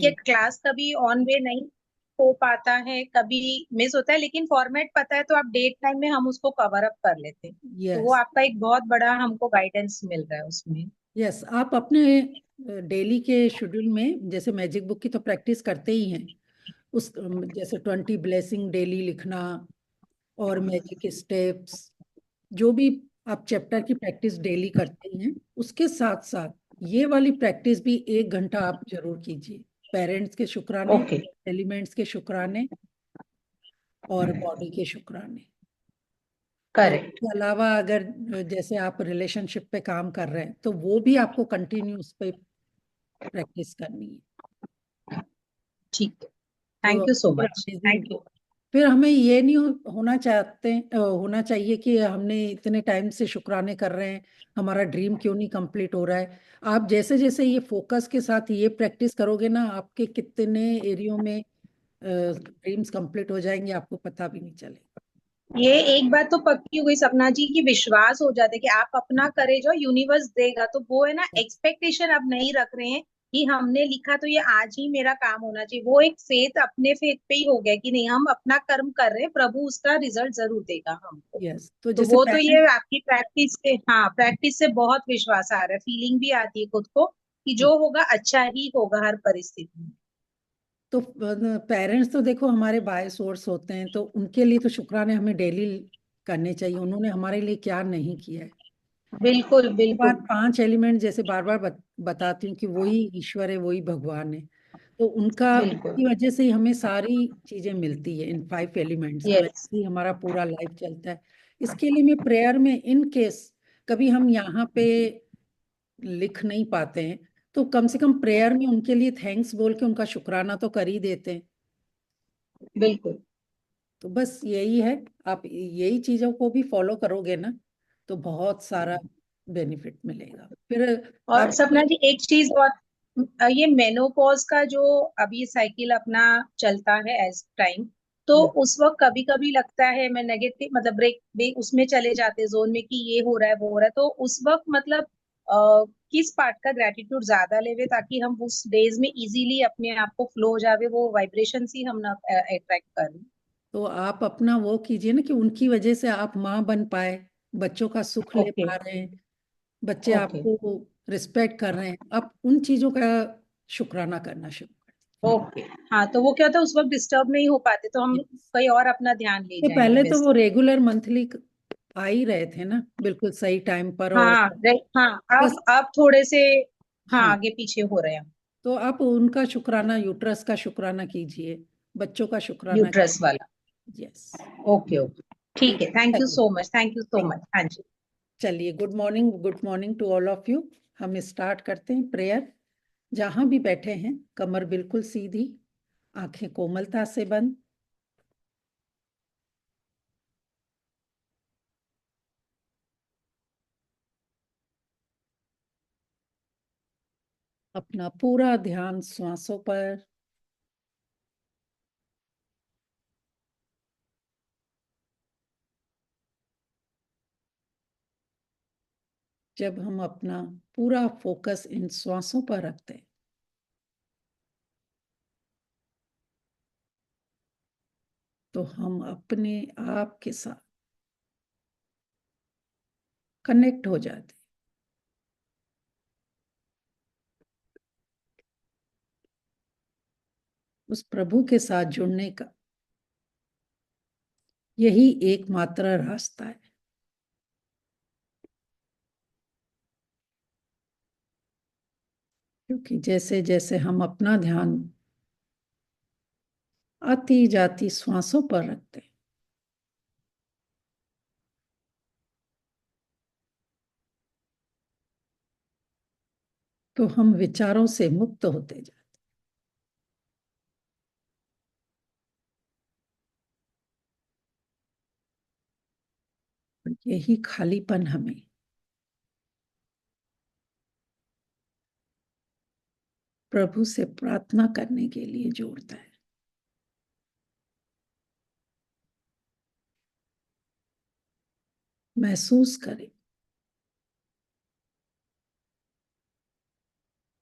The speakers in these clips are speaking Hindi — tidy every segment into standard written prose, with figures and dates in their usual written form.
देखिए क्लास कभी ऑन वे नहीं हो पाता है, कभी मिस होता है, लेकिन फॉर्मेट पता है तो आप डेट टाइम में हम उसको कवर अप कर लेते हैं। तो वो यस। आपका एक बहुत बड़ा हमको गाइडेंस मिल रहा है उसमें। यस, आप अपने डेली के शेड्यूल में जैसे मैजिक बुक की तो प्रैक्टिस करते ही हैं, उस जैसे 20 ब्लेसिंग डेली लिखना और मैजिक स्टेप्स, जो भी आप चैप्टर की प्रैक्टिस डेली करते हैं, उसके साथ साथ ये वाली प्रैक्टिस भी 1 घंटा आप जरूर कीजिए। पेरेंट्स के शुक्राने, ओके। एलिमेंट्स के शुक्राने और बॉडी के शुक्राने। और करेक्ट। इसके अलावा अगर जैसे आप रिलेशनशिप पे काम कर रहे हैं तो वो भी आपको कंटिन्यू उस पे प्रैक्टिस करनी है। ठीक है। तो थैंक यू सो फिर मच, अमेजिंग। Thank you. फिर हमें ये नहीं होना चाहिए कि हमने इतने टाइम से शुक्राने कर रहे हैं, हमारा ड्रीम क्यों नहीं कंप्लीट हो रहा है। आप जैसे जैसे ये फोकस के साथ ये प्रैक्टिस करोगे ना, आपके कितने एरियो में ड्रीम्स कंप्लीट हो जाएंगे, आपको पता भी नहीं चलेगा। ये एक बात तो पक्की हो गई सपना जी की, विश्वास हो जाता है कि आप अपना करे जो यूनिवर्स देगा, तो वो है ना, एक्सपेक्टेशन अब नहीं रख रहे हैं कि हमने लिखा तो ये आज ही मेरा काम होना चाहिए। वो एक फेथ, अपने फेथ पे ही हो गया कि नहीं, हम अपना कर्म कर रहे हैं, प्रभु उसका रिजल्ट जरूर देगा हमको। यस, तो तो जैसे वो तो पेरेंट। ये आपकी प्रैक्टिस से, हाँ, प्रैक्टिस से बहुत विश्वास आ रहा है, फीलिंग भी आती है खुद को कि जो होगा अच्छा ही होगा हर परिस्थिति में। तो पेरेंट्स तो देखो हमारे बाय सोर्स होते हैं, तो उनके लिए तो शुक्राने हमें डेली करने चाहिए। उन्होंने हमारे लिए क्या नहीं किया है। बिल्कुल के बाद बिल्कुल। 5 एलिमेंट जैसे बार बार बताती हूँ कि वही ईश्वर है, वही भगवान है। तो उनका, बिल्कुल। उनकी वजह से ही हमें सारी चीजें मिलती है। इन 5 एलिमेंट्स की यस। वजह से ही हमारा पूरा लाइफ चलता है। इसके लिए मैं प्रेयर में, इन केस कभी हम यहाँ पे लिख नहीं पाते हैं, तो कम से कम प्रेयर में उनके लिए थैंक्स बोल के उनका शुक्राना तो कर ही देते हैं। बिल्कुल। तो बस यही है, आप यही चीजों को भी फॉलो करोगे ना, तो बहुत सारा बेनिफिट मिलेगा फिर। और आप सपना जी एक चीज और, ये मेनोपॉज का जो अभी साइकिल अपना चलता है एज टाइम, तो उस वक्त कभी कभी लगता है मैं नेगेटिव, मतलब ब्रेक उसमें चले जाते जोन में कि ये हो रहा है वो हो रहा है, तो उस वक्त मतलब किस पार्ट का ग्रेटिट्यूड ज्यादा लेवे ताकि हम उस डेज में इजीली अपने आप को फ्लो हो जावे, वो वाइब्रेशन ही हम ना अट्रैक्ट करें। तो आप अपना वो कीजिए ना कि उनकी वजह से आप माँ बन पाए, बच्चों का सुख ले ओके। पा रहे हैं, बच्चे ओके। आपको रिस्पेक्ट कर रहे हैं, आप उन चीजों का शुक्राना करना शुरू ओके। हाँ, तो वो क्या होता है, उस वक्त डिस्टर्ब नहीं हो पाते तो हम करें। कहीं और अपना ध्यान ले तो जाएंगे पहले तो वो बेस्ट। रेगुलर मंथली आ ही रहे थे ना, बिल्कुल सही टाइम पर। और हाँ हाँ, बस, अब थोड़े से, हाँ, हाँ, आगे पीछे हो रहे हैं। तो आप उनका शुक्राना, यूट्रस का शुक्राना कीजिए, बच्चों का शुक्राना। न्यूट्रस वाला। यस। Okay okay. ठीक ठीक है, थैंक है, यू चलिए। So much, thank you so ठीक। मच, हाँ जी। चलिए, good morning to all of you. हम स्टार्ट करते हैं प्रेयर। जहां भी बैठे हैं, कमर बिल्कुल सीधी, आंखें कोमलता से बंद। अपना पूरा ध्यान श्वासों पर। जब हम अपना पूरा फोकस इन श्वासों पर रखते हैं, तो हम अपने आप के साथ कनेक्ट हो जाते हैं। उस प्रभु के साथ जुड़ने का यही एकमात्र रास्ता है। क्योंकि जैसे जैसे हम अपना ध्यान आती जाती श्वासों पर रखते हैं, तो हम विचारों से मुक्त होते जाते हैं। यही खालीपन हमें प्रभु से प्रार्थना करने के लिए जोड़ता है। महसूस करें,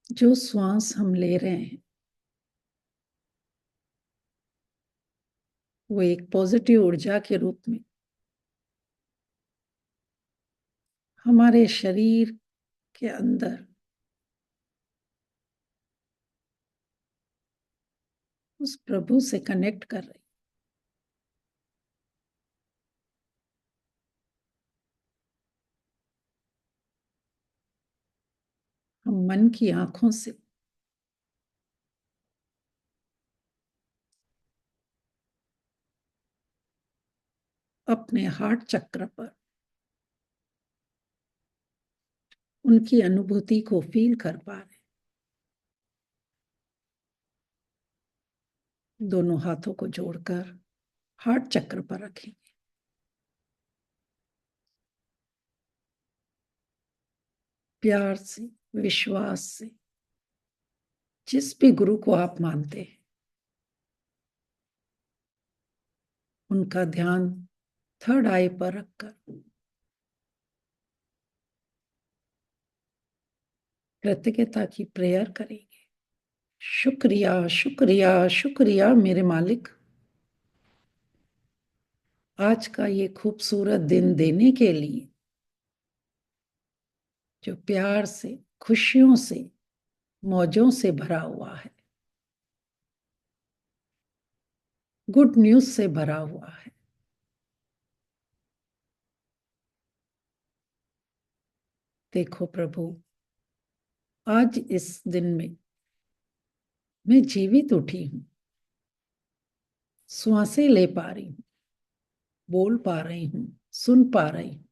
जो श्वास हम ले रहे हैं वो एक पॉजिटिव ऊर्जा के रूप में हमारे शरीर के अंदर उस प्रभु से कनेक्ट कर रही। हम मन की आंखों से अपने हार्ट चक्र पर उनकी अनुभूति को फील कर पा रहे। दोनों हाथों को जोड़कर हार्ट चक्र पर रखेंगे। प्यार से, विश्वास से, जिस भी गुरु को आप मानते हैं, उनका ध्यान थर्ड आई पर रखकर कृतज्ञता की प्रेयर करेंगे। शुक्रिया, शुक्रिया, शुक्रिया मेरे मालिक, आज का ये खूबसूरत दिन देने के लिए, जो प्यार से, खुशियों से, मौजों से भरा हुआ है, गुड न्यूज से भरा हुआ है। देखो प्रभु, आज इस दिन में मैं जीवित उठी हूं, श्वासें ले पा रही हूं, बोल पा रही हूं, सुन पा रही हूं,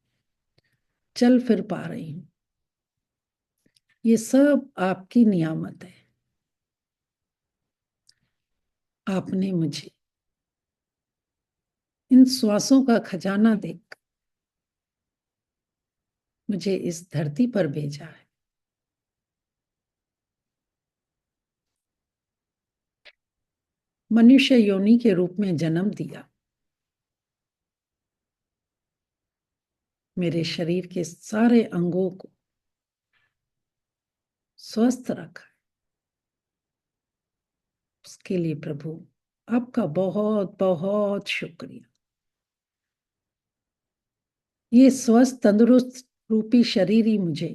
चल फिर पा रही हूं। ये सब आपकी नियामत है। आपने मुझे इन श्वासों का खजाना देकर मुझे इस धरती पर भेजा है। मनुष्य योनि के रूप में जन्म दिया, मेरे शरीर के सारे अंगों को स्वस्थ रखा। उसके लिए प्रभु आपका बहुत बहुत शुक्रिया। ये स्वस्थ तंदुरुस्त रूपी शरीर ही मुझे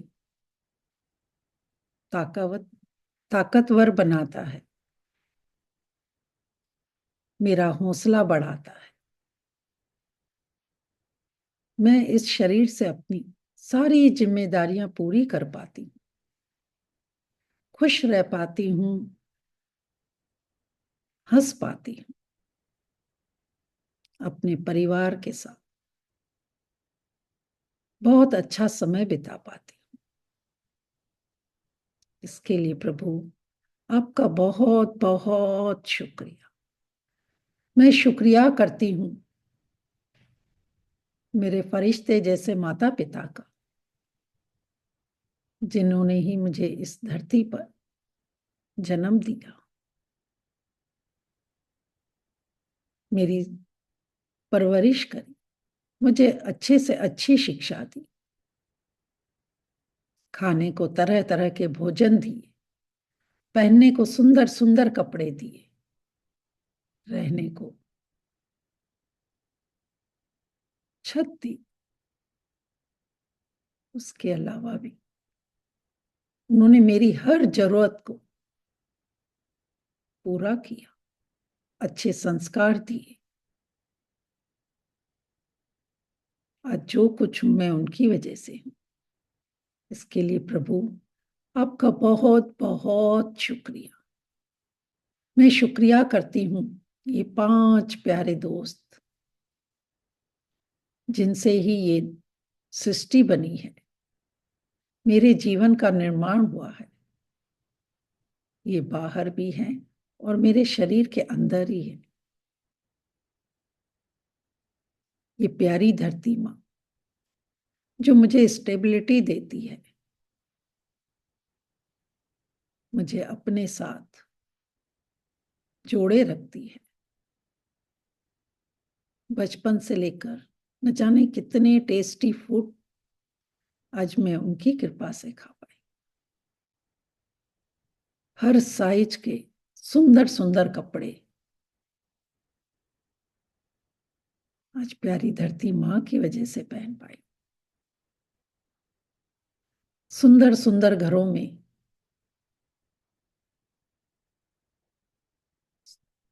ताकतवर बनाता है, मेरा हौसला बढ़ाता है। मैं इस शरीर से अपनी सारी जिम्मेदारियां पूरी कर पाती हूँ, खुश रह पाती हूँ, हंस पाती हूँ, अपने परिवार के साथ बहुत अच्छा समय बिता पाती हूँ। इसके लिए प्रभु आपका बहुत बहुत शुक्रिया। मैं शुक्रिया करती हूँ मेरे फरिश्ते जैसे माता पिता का, जिन्होंने ही मुझे इस धरती पर जन्म दिया, मेरी परवरिश करी, मुझे अच्छे से अच्छी शिक्षा दी, खाने को तरह तरह के भोजन दिए, पहनने को सुंदर सुंदर कपड़े दिए, रहने को छत दी। उसके अलावा भी उन्होंने मेरी हर जरूरत को पूरा किया, अच्छे संस्कार दिए। आज जो कुछ हूं मैं उनकी वजह से हूं। इसके लिए प्रभु आपका बहुत बहुत शुक्रिया। मैं शुक्रिया करती हूँ ये 5 प्यारे दोस्त, जिनसे ही ये सृष्टि बनी है, मेरे जीवन का निर्माण हुआ है। ये बाहर भी हैं और मेरे शरीर के अंदर ही है। ये प्यारी धरती माँ जो मुझे स्टेबिलिटी देती है, मुझे अपने साथ जोड़े रखती है। बचपन से लेकर न जाने कितने टेस्टी फूड आज मैं उनकी कृपा से खा पाई। हर साइज के सुंदर सुंदर कपड़े, आज प्यारी धरती माँ की वजह से पहन पाई। सुंदर सुंदर घरों में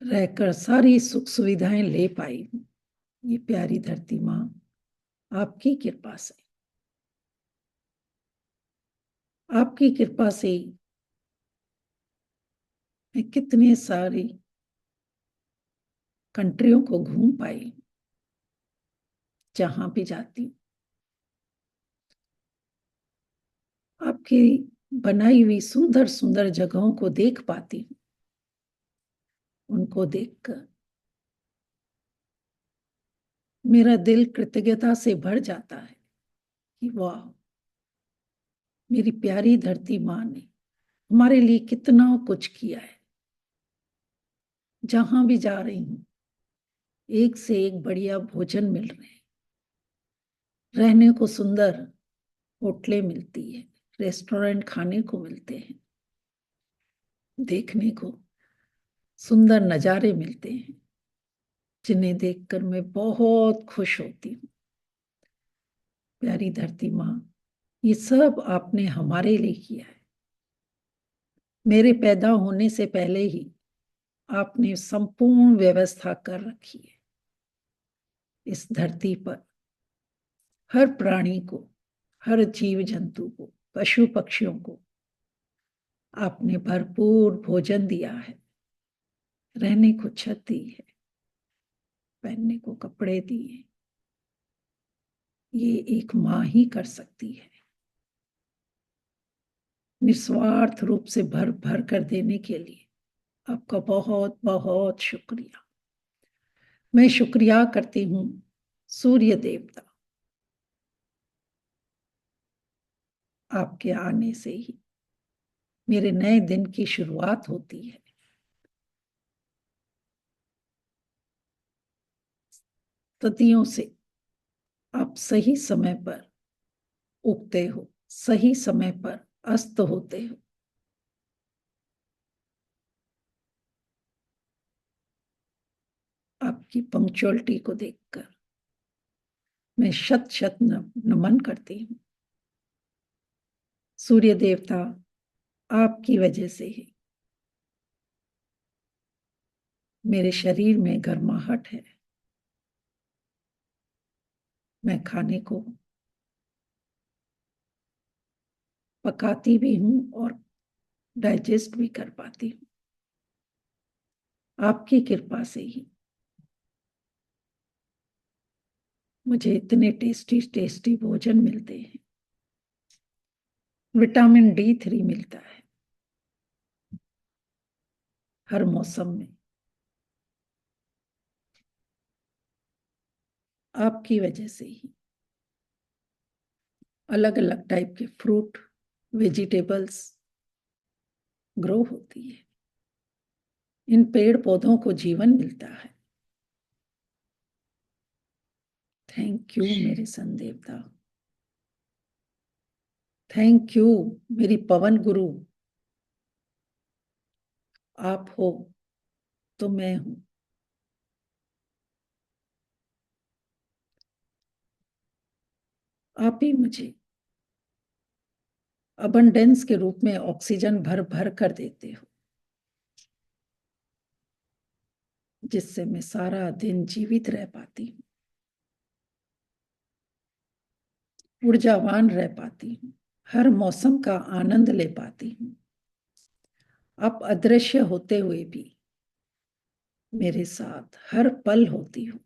रहकर सारी सुख सुविधाएं ले पाई। ये प्यारी धरती माँ आपकी कृपा से, आपकी कृपा से मैं कितने सारी कंट्रियों को घूम पाई। जहां भी जाती हूँ आपकी बनाई हुई सुंदर सुंदर जगहों को देख पाती हूँ। उनको देखकर मेरा दिल कृतज्ञता से भर जाता है कि वाह, मेरी प्यारी धरती माँ ने हमारे लिए कितना कुछ किया है। जहां भी जा रही हूँ एक से एक बढ़िया भोजन मिल रहे हैं, रहने को सुंदर होटलें मिलती है, रेस्टोरेंट खाने को मिलते हैं, देखने को सुंदर नज़ारे मिलते हैं, जिन्हें देखकर मैं बहुत खुश होती हूँ। प्यारी धरती माँ, ये सब आपने हमारे लिए किया है। मेरे पैदा होने से पहले ही आपने संपूर्ण व्यवस्था कर रखी है। इस धरती पर हर प्राणी को, हर जीव जंतु को, पशु पक्षियों को आपने भरपूर भोजन दिया है, रहने को छत दी है, पहनने को कपड़े दिए। ये एक माँ ही कर सकती है। निस्वार्थ रूप से भर भर कर देने के लिए आपका बहुत बहुत शुक्रिया। मैं शुक्रिया करती हूँ सूर्य देवता, आपके आने से ही मेरे नए दिन की शुरुआत होती है। सदियों से आप सही समय पर उगते हो, सही समय पर अस्त होते हो। आपकी पंक्चुअलिटी को देखकर मैं शत शत नमन करती हूँ। सूर्य देवता, आपकी वजह से ही मेरे शरीर में गर्माहट है। मैं खाने को पकाती भी हूँ और डाइजेस्ट भी कर पाती हूँ। आपकी कृपा से ही मुझे इतने टेस्टी टेस्टी भोजन मिलते हैं। विटामिन D3 मिलता है हर मौसम में। आपकी वजह से ही अलग अलग टाइप के फ्रूट, वेजिटेबल्स ग्रो होती है। इन पेड़ पौधों को जीवन मिलता है। थैंक यू मेरे सन देवता। थैंक यू मेरी पवन गुरु। आप हो तो मैं हूं। आप ही मुझे अबंडेंस के रूप में ऑक्सीजन भर भर कर देते हो, जिससे मैं सारा दिन जीवित रह पाती हूँ, ऊर्जावान रह पाती हूँ, हर मौसम का आनंद ले पाती हूँ। आप अदृश्य होते हुए भी मेरे साथ हर पल होती हूँ।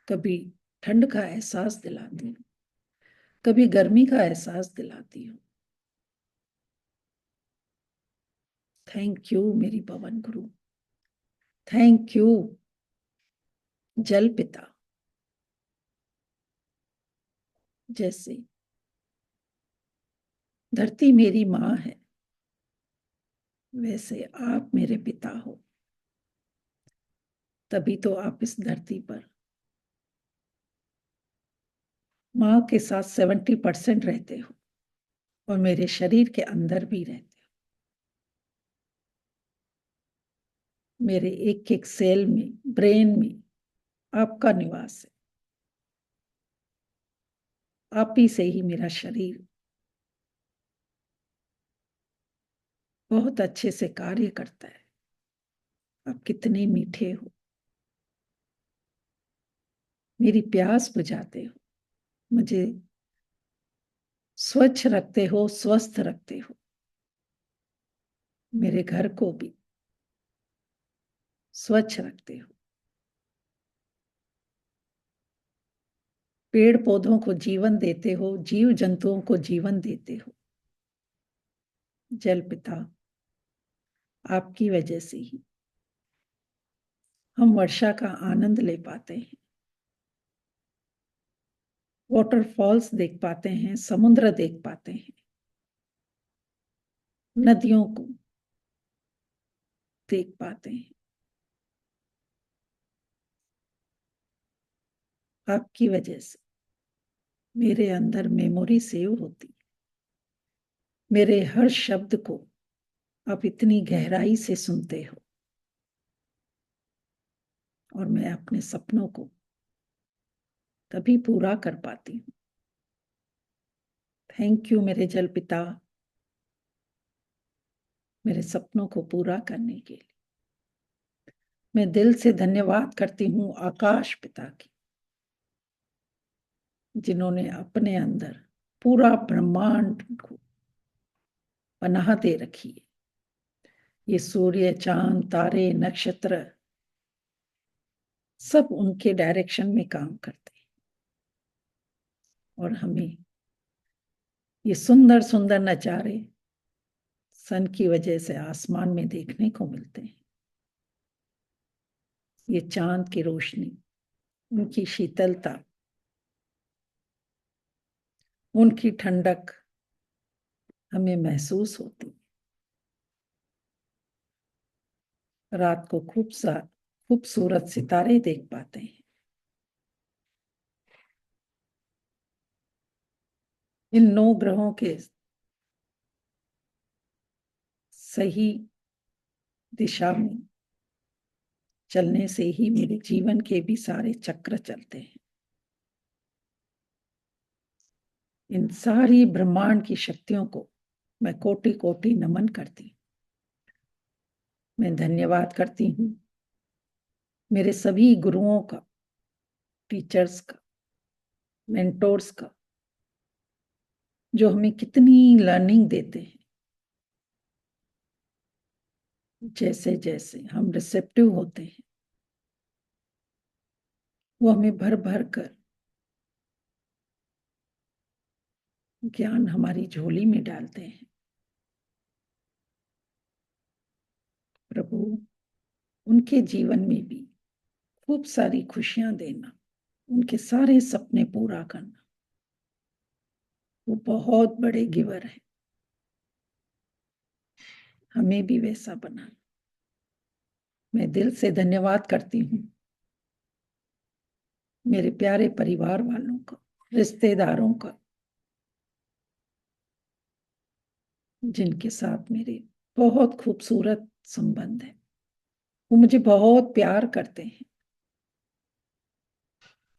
कभी ठंड का एहसास दिलाती हूँ, कभी गर्मी का एहसास दिलाती हूँ। थैंक यू मेरी पवन गुरु। थैंक यू जल पिता। जैसे धरती मेरी माँ है, वैसे आप मेरे पिता हो। तभी तो आप इस धरती पर माँ के साथ 70% रहते हो और मेरे शरीर के अंदर भी रहते हो। मेरे एक एक सेल में, ब्रेन में आपका निवास है। आप ही से ही मेरा शरीर बहुत अच्छे से कार्य करता है। आप कितने मीठे हो, मेरी प्यास बुझाते हो, मुझे स्वच्छ रखते हो, स्वस्थ रखते हो, मेरे घर को भी स्वच्छ रखते हो, पेड़ पौधों को जीवन देते हो, जीव जंतुओं को जीवन देते हो। जल पिता, आपकी वजह से ही हम वर्षा का आनंद ले पाते हैं, वाटरफॉल्स देख पाते हैं, समुद्र देख पाते हैं, नदियों को देख पाते हैं। आपकी वजह से मेरे अंदर मेमोरी सेव होती है, मेरे हर शब्द को आप इतनी गहराई से सुनते हो, और मैं अपने सपनों को तभी पूरा कर पाती हूँ। थैंक यू मेरे जल पिता, मेरे सपनों को पूरा करने के लिए। मैं दिल से धन्यवाद करती हूँ आकाश पिता की, जिन्होंने अपने अंदर पूरा ब्रह्मांड को पनाह दे रखी है। ये सूर्य, चांद, तारे, नक्षत्र सब उनके डायरेक्शन में काम करते हैं, और हमें ये सुंदर सुंदर नजारे सन की वजह से आसमान में देखने को मिलते हैं। ये चांद की रोशनी, उनकी शीतलता, उनकी ठंडक हमें महसूस होती है। रात को खूबसूरत सितारे देख पाते हैं। इन 9 ग्रहों के सही दिशा में चलने से ही मेरे जीवन के भी सारे चक्र चलते हैं। इन सारी ब्रह्मांड की शक्तियों को मैं कोटि कोटि नमन करती हूँ। मैं धन्यवाद करती हूँ मेरे सभी गुरुओं का, टीचर्स का, मेंटोर्स का, जो हमें कितनी लर्निंग देते हैं। जैसे जैसे हम रिसेप्टिव होते हैं, वो हमें भर भर कर ज्ञान हमारी झोली में डालते हैं। प्रभु, उनके जीवन में भी खूब सारी खुशियां देना, उनके सारे सपने पूरा करना। वो बहुत बड़े गिवर है, हमें भी वैसा बनाना। मैं दिल से धन्यवाद करती हूँ मेरे प्यारे परिवार वालों का, रिश्तेदारों का, जिनके साथ मेरे बहुत खूबसूरत संबंध है। वो मुझे बहुत प्यार करते हैं,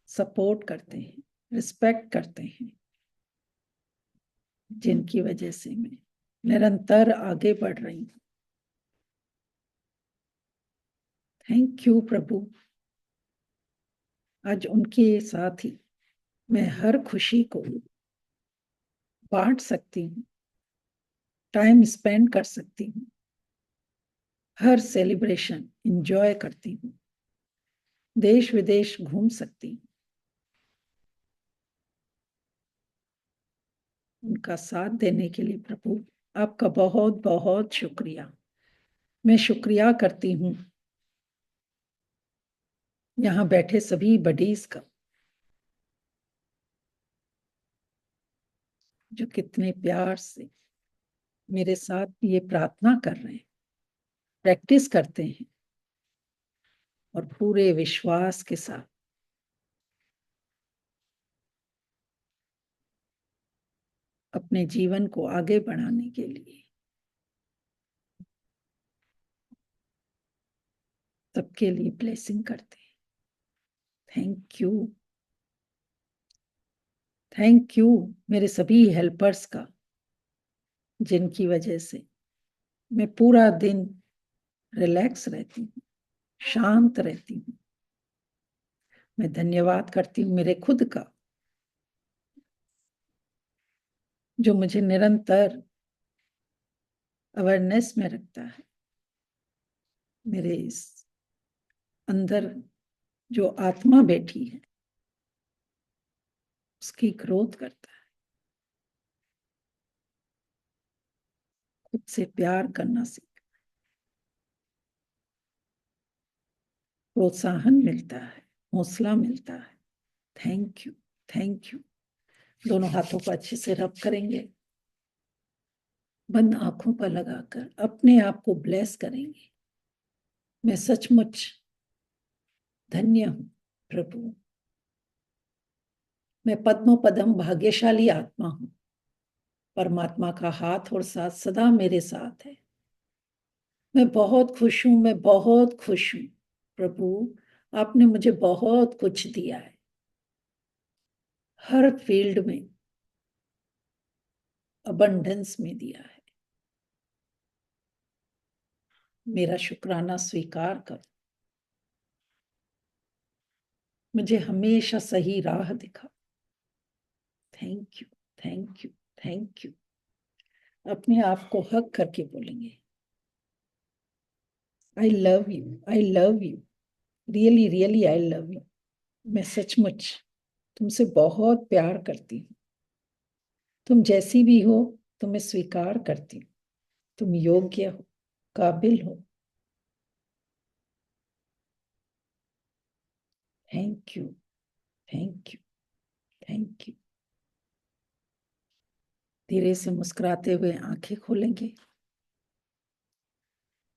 सपोर्ट करते हैं, रिस्पेक्ट करते हैं, जिनकी वजह से मैं निरंतर आगे बढ़ रही हूँ। थैंक यू प्रभु। आज उनके साथ ही मैं हर खुशी को बांट सकती हूँ, टाइम स्पेंड कर सकती हूँ, हर सेलिब्रेशन एंजॉय करती हूँ, देश विदेश घूम सकती हूँ। उनका साथ देने के लिए प्रभु आपका बहुत बहुत शुक्रिया। मैं शुक्रिया करती हूँ यहाँ बैठे सभी बडीज का, जो कितने प्यार से मेरे साथ ये प्रार्थना कर रहे हैं, प्रैक्टिस करते हैं, और पूरे विश्वास के साथ अपने जीवन को आगे बढ़ाने के लिए सबके लिए ब्लेसिंग करते हैं। थैंक यू, थैंक यू मेरे सभी हेल्पर्स का, जिनकी वजह से मैं पूरा दिन रिलैक्स रहती हूँ, शांत रहती हूँ। मैं धन्यवाद करती हूँ मेरे खुद का, जो मुझे निरंतर अवेयरनेस में रखता है। मेरे इस अंदर जो आत्मा बैठी है उसकी ग्रोथ करता है। खुद से प्यार करना सीख, प्रोत्साहन मिलता है, हौसला मिलता है। Thank you, thank you. दोनों हाथों को अच्छे से रब करेंगे, बंद आंखों पर लगाकर अपने आप को ब्लेस करेंगे। मैं सचमुच धन्य हूं प्रभु, मैं पद्मो पदम भाग्यशाली आत्मा हूं। परमात्मा का हाथ और साथ सदा मेरे साथ है। मैं बहुत खुश हूं, मैं बहुत खुश हूं प्रभु, आपने मुझे बहुत कुछ दिया है, हर फील्ड में अबंडेंस में दिया है। मेरा शुक्राना स्वीकार कर, मुझे हमेशा सही राह दिखा। Thank you, thank you, thank you. अपने आप को हक करके बोलेंगे, I love you, I love you, really really I love you. मैं सचमुच तुमसे बहुत प्यार करती हूँ। तुम जैसी भी हो तुम्हें स्वीकार करती हूँ। तुम योग्य हो, काबिल हो। Thank you, thank you, thank you. धीरे से मुस्कुराते हुए आंखें खोलेंगे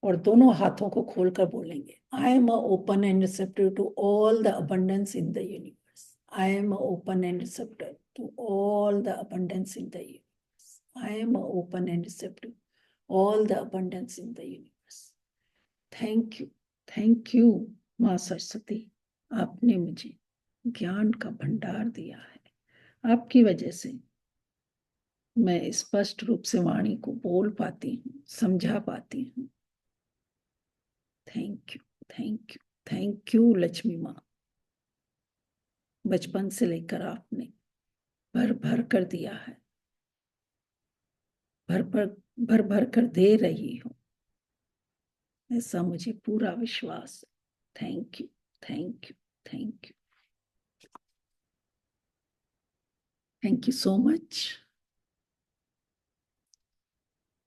और दोनों हाथों को खोलकर बोलेंगे, I am open and receptive to all the abundance in the universe. I am open and receptive to all the abundance in the universe. I am open and receptive all the abundance in the universe. Thank you, thank you माँ सरस्वती, आपने मुझे ज्ञान का भंडार दिया है। आपकी वजह से मैं स्पष्ट रूप से वाणी को बोल पाती हूँ, समझा पाती हूँ। Thank you, thank you, thank you Lakshmi माँ। बचपन से लेकर आपने भर भर कर दिया है, भर भर कर दे रही हो, ऐसा मुझे पूरा विश्वास है। Thank you, thank you, thank you, thank you so much.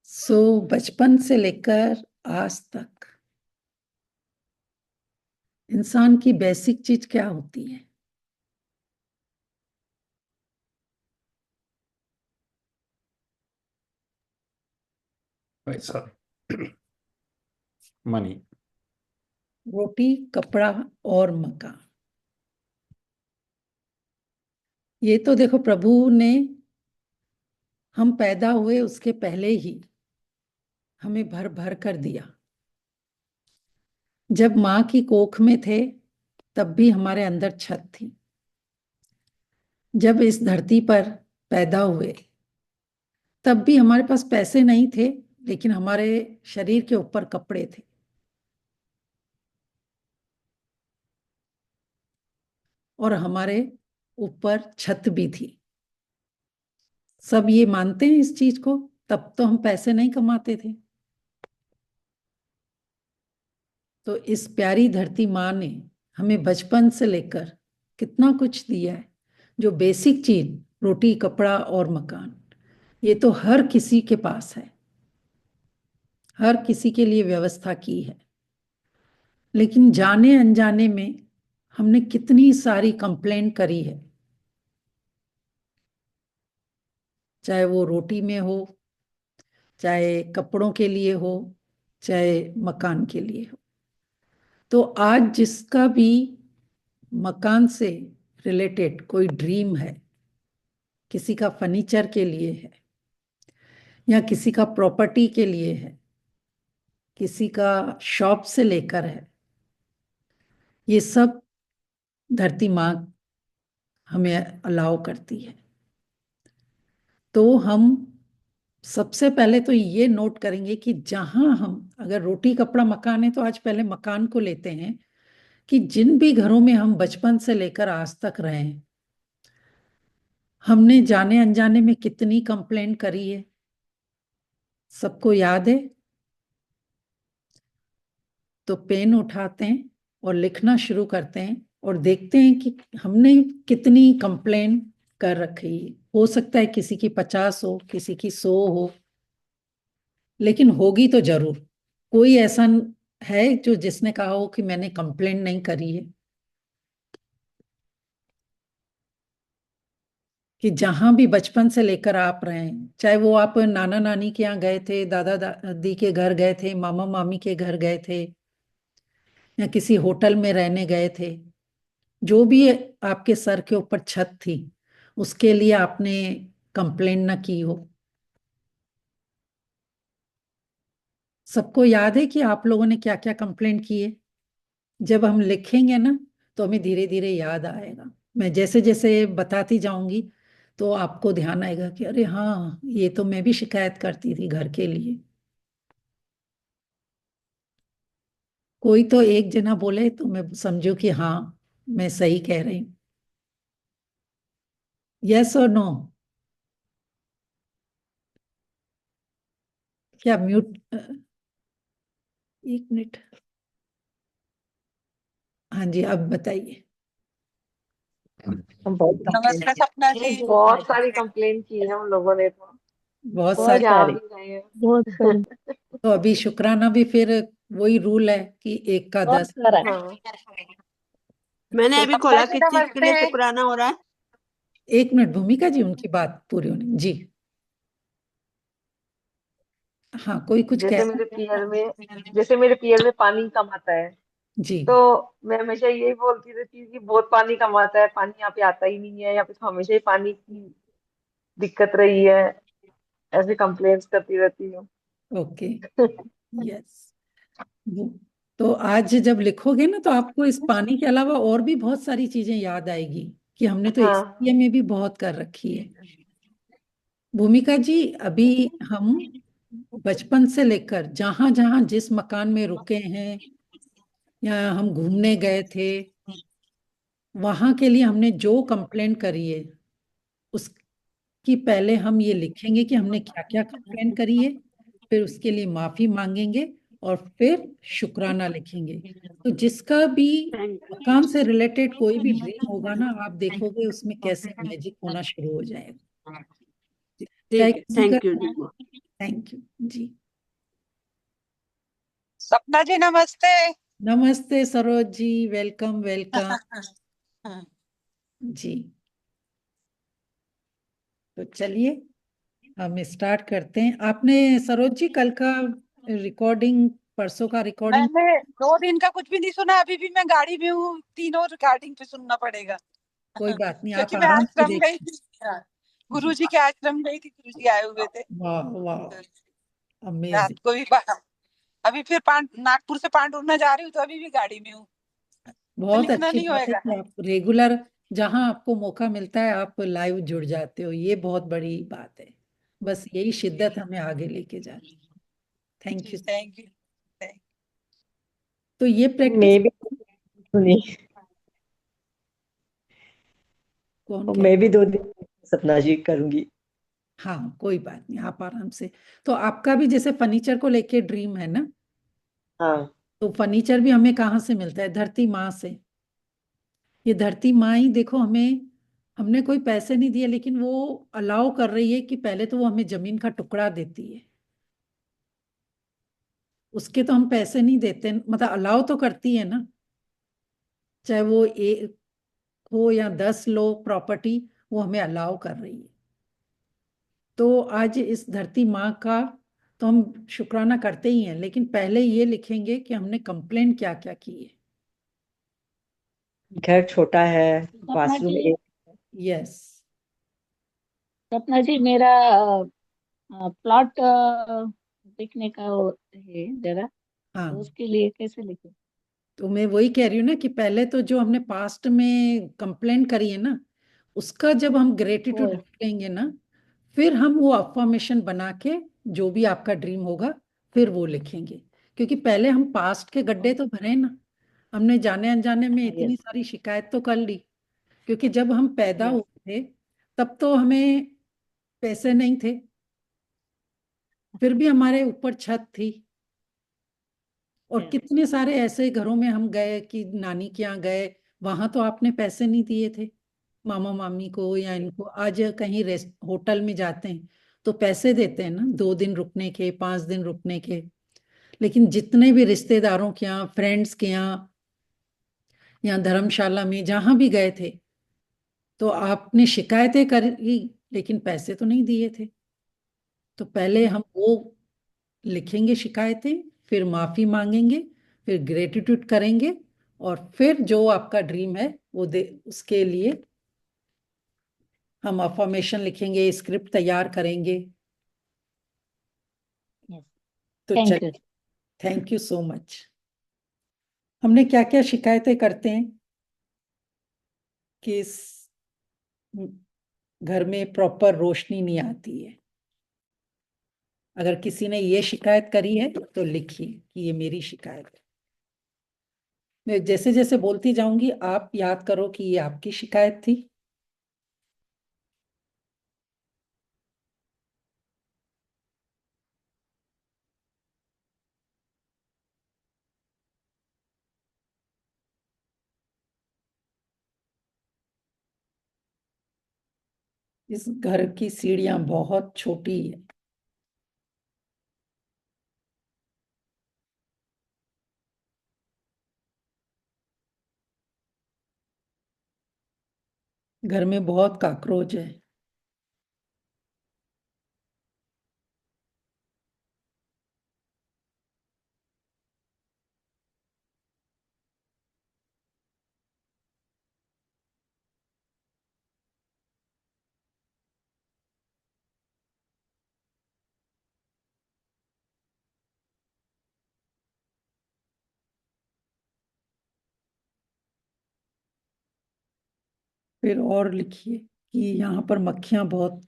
So बचपन से लेकर आज तक इंसान की बेसिक चीज क्या होती है? पैसा, मनी। रोटी, कपड़ा और मकान। ये तो देखो प्रभु ने हम पैदा हुए उसके पहले ही हमें भर भर कर दिया। जब माँ की कोख में थे तब भी हमारे अंदर छत थी। जब इस धरती पर पैदा हुए तब भी हमारे पास पैसे नहीं थे, लेकिन हमारे शरीर के ऊपर कपड़े थे। और हमारे ऊपर छत भी थी। सब ये मानते हैं इस चीज को, तब तो हम पैसे नहीं कमाते थे। तो इस प्यारी धरती माँ ने हमें बचपन से लेकर कितना कुछ दिया है। जो बेसिक चीज, रोटी, कपड़ा और मकान, ये तो हर किसी के पास है, हर किसी के लिए व्यवस्था की है। लेकिन जाने अनजाने में हमने कितनी सारी कंप्लेंट करी है, चाहे वो रोटी में हो, चाहे कपड़ों के लिए हो, चाहे मकान के लिए हो। तो आज जिसका भी मकान से रिलेटेड कोई ड्रीम है, किसी का फर्नीचर के लिए है या किसी का प्रॉपर्टी के लिए है, किसी का शॉप से लेकर है, ये सब धरती माँ हमें अलाउ करती है। तो हम सबसे पहले तो ये नोट करेंगे कि जहां हम, अगर रोटी कपड़ा मकान है तो आज पहले मकान को लेते हैं, कि जिन भी घरों में हम बचपन से लेकर आज तक रहे हैं, हमने जाने अनजाने में कितनी कंप्लेंट करी है, सबको याद है? तो पेन उठाते हैं और लिखना शुरू करते हैं और देखते हैं कि हमने कितनी कंप्लेन कर रखी है। हो सकता है किसी की 50 हो, किसी की 100 हो, लेकिन होगी तो जरूर। कोई ऐसा है जो जिसने कहा हो कि मैंने कंप्लेन नहीं करी है? कि जहां भी बचपन से लेकर आप रहे हैं, चाहे वो आप नाना नानी के यहाँ गए थे, दादा दादी के घर गए थे, मामा मामी के घर गए थे, या किसी होटल में रहने गए थे, जो भी आपके सर के ऊपर छत थी, उसके लिए आपने कंप्लेन ना की हो। सबको याद है कि आप लोगों ने क्या क्या कंप्लेन की है? जब हम लिखेंगे ना, तो हमें धीरे धीरे याद आएगा। मैं जैसे जैसे बताती जाऊंगी तो आपको ध्यान आएगा कि अरे हाँ, ये तो मैं भी शिकायत करती थी घर के लिए। कोई तो एक जना बोले तो मैं समझू कि हाँ, मैं सही कह रही हूँ। यस और नो? क्या म्यूट? 1 मिनट। हाँ जी, अब बताइए। हम बहुत कंप्लेन नमस्ते सपना जी। बहुत सारी कंप्लेन की है हम लोगों ने तो। बहुत बहुत सारी। सारी भी रहे हैं। बहुत सारी। तो अभी शुक्राना भी फिर वही रूल है कि 1 का बहुत 10। सारा है। हाँ, मैंने अभी सपना खोला, जी किस चीज के लिए नमस्ते। शुक्राना हो रहा है? 1 मिनट भूमिका जी, उनकी बात पूरी होनी जी। हाँ, कोई कुछ कह जैसे रहा मेरे पियर में जैसे मेरे पियर में पानी कम आता है, है? जी। तो मैं हमेशा यही बोलती रहती हूँ कि बहुत पानी कम आता है, पानी यहाँ पे आता ही नहीं है, यहाँ पे तो हमेशा ही पानी की दिक्कत रही है। ऐसे कंप्लेन्स करती रहती हूँ। ओके। यस। तो आज जब लिखोगे ना, तो आपको इस पानी के अलावा और भी बहुत सारी चीजें याद आएगी कि हमने तो एसटीए हाँ। में भी बहुत कर रखी है। भूमिका जी, अभी हम बचपन से लेकर जहां जहां जिस मकान में रुके हैं या हम घूमने गए थे, वहां के लिए हमने जो कंप्लेंट करी है, उसकी पहले हम ये लिखेंगे कि हमने क्या क्या कंप्लेंट करी है, फिर उसके लिए माफी मांगेंगे और फिर शुक्राना लिखेंगे। तो जिसका भी थैंक मकान से रिलेटेड कोई भी ड्रीम होगा ना, आप देखोगे उसमें कैसे मैजिक होना शुरू हो जाएगा। चाहे ठीक है, किसी का। थैंक यू दीदी। थैंक यू जी। सपना जी नमस्ते। नमस्ते सरोज जी, वेलकम वेलकम जी। तो चलिए हम स्टार्ट करते हैं। आपने सरोज जी कल का रिकॉर्डिंग, परसों का रिकॉर्डिंग? मैंने 2 दिन का कुछ भी नहीं सुना, अभी भी मैं गाड़ी में हूँ, तीनों रिकॉर्डिंग पे सुनना पड़ेगा। कोई बात नहीं, आप क्योंकि मैं आराम से आश्रम गई देखिए। थी। हाँ, गुरु जी। जी के आश्रम गई थी, गुरु जी आए हुए थे। वाह वाह, रात अमेजिंग। को भी अभी फिर नागपुर से पांडुरना जा रही हूँ, तो अभी भी गाड़ी में हूँ, तो बहुत लिखना अच्छी नहीं बात है होएगा। कि आप रेगुलर, जहां आपको मौका मिलता है आप लाइव जुड़ जाते हो, ये बहुत बड़ी बात है। बस यही शिद्दत हमें आगे लेके जाती है। थैंक जी यू। Thank you. तो ये प्रैक्टिस मैं भी सुनी। कौन और कह? मैं भी 2 दिन सपना जी करूंगी। हाँ, कोई बात नहीं, आप आराम से। तो आपका भी जैसे फर्नीचर को लेके ड्रीम है ना, हाँ। तो फर्नीचर भी हमें कहाँ से मिलता है? धरती माँ से। ये धरती माँ ही देखो हमें, हमने कोई पैसे नहीं दिए, लेकिन वो अलाउ कर रही है कि पहले तो वो हमें जमीन का टुकड़ा देती है। उसके तो हम पैसे नहीं देते, मतलब अलाउ तो करती है ना, चाहे वो एक हो या 10 लो प्रॉपर्टी, वो हमें अलाउ कर रही है। तो आज इस धरती माँ का तो हम शुक्राना करते ही हैं, लेकिन पहले ये लिखेंगे कि हमने कंप्लेन क्या क्या की है। घर छोटा है, सपना वॉशरूम जी, एक। यस। सपना जी मेरा प्लॉट देखने का वो है जगह, तो हाँ, उसके लिए कैसे लिखे? तो मैं वही कह रही हूँ ना कि पहले तो जो हमने पास्ट में कंप्लेंट करी है ना, उसका जब हम ग्रेटिट्यूड वो लिखेंगे ना, फिर हम वो अफर्मेशन बना के जो भी आपका ड्रीम होगा फिर वो लिखेंगे। क्योंकि पहले हम पास्ट के गड्ढे तो भरे ना, हमने जाने अनजाने में इतनी यस सारी शिकायत तो कर ली। क्योंकि जब हम पैदा यस हुए थे तब तो हमें पैसे नहीं थे, फिर भी हमारे ऊपर छत थी। और यस कितने सारे ऐसे घरों में हम गए कि नानी के यहाँ गए, वहां तो आपने पैसे नहीं दिए थे मामा मामी को या इनको। आज कहीं रेस्ट होटल में जाते हैं तो पैसे देते हैं ना, 2 दिन रुकने के, 5 दिन रुकने के। लेकिन जितने भी रिश्तेदारों के यहाँ, फ्रेंड्स के यहाँ, या धर्मशाला में जहां भी गए थे, तो आपने शिकायतें करी लेकिन पैसे तो नहीं दिए थे। तो पहले हम वो लिखेंगे शिकायतें, फिर माफी मांगेंगे, फिर ग्रेटिट्यूड करेंगे, और फिर जो आपका ड्रीम है वो दे उसके लिए हम अफर्मेशन लिखेंगे, स्क्रिप्ट तैयार करेंगे। यस तो थैंक यू। चलिए, थैंक यू सो मच। हमने क्या क्या शिकायतें करते हैं कि इस घर में प्रॉपर रोशनी नहीं आती है। अगर किसी ने ये शिकायत करी है तो लिखिए कि ये मेरी शिकायत है। मैं जैसे जैसे बोलती जाऊंगी आप याद करो कि ये आपकी शिकायत थी। इस घर की सीढ़ियां बहुत छोटी है। घर में बहुत कॉकरोच है। फिर और लिखिए कि यहाँ पर मक्खियां बहुत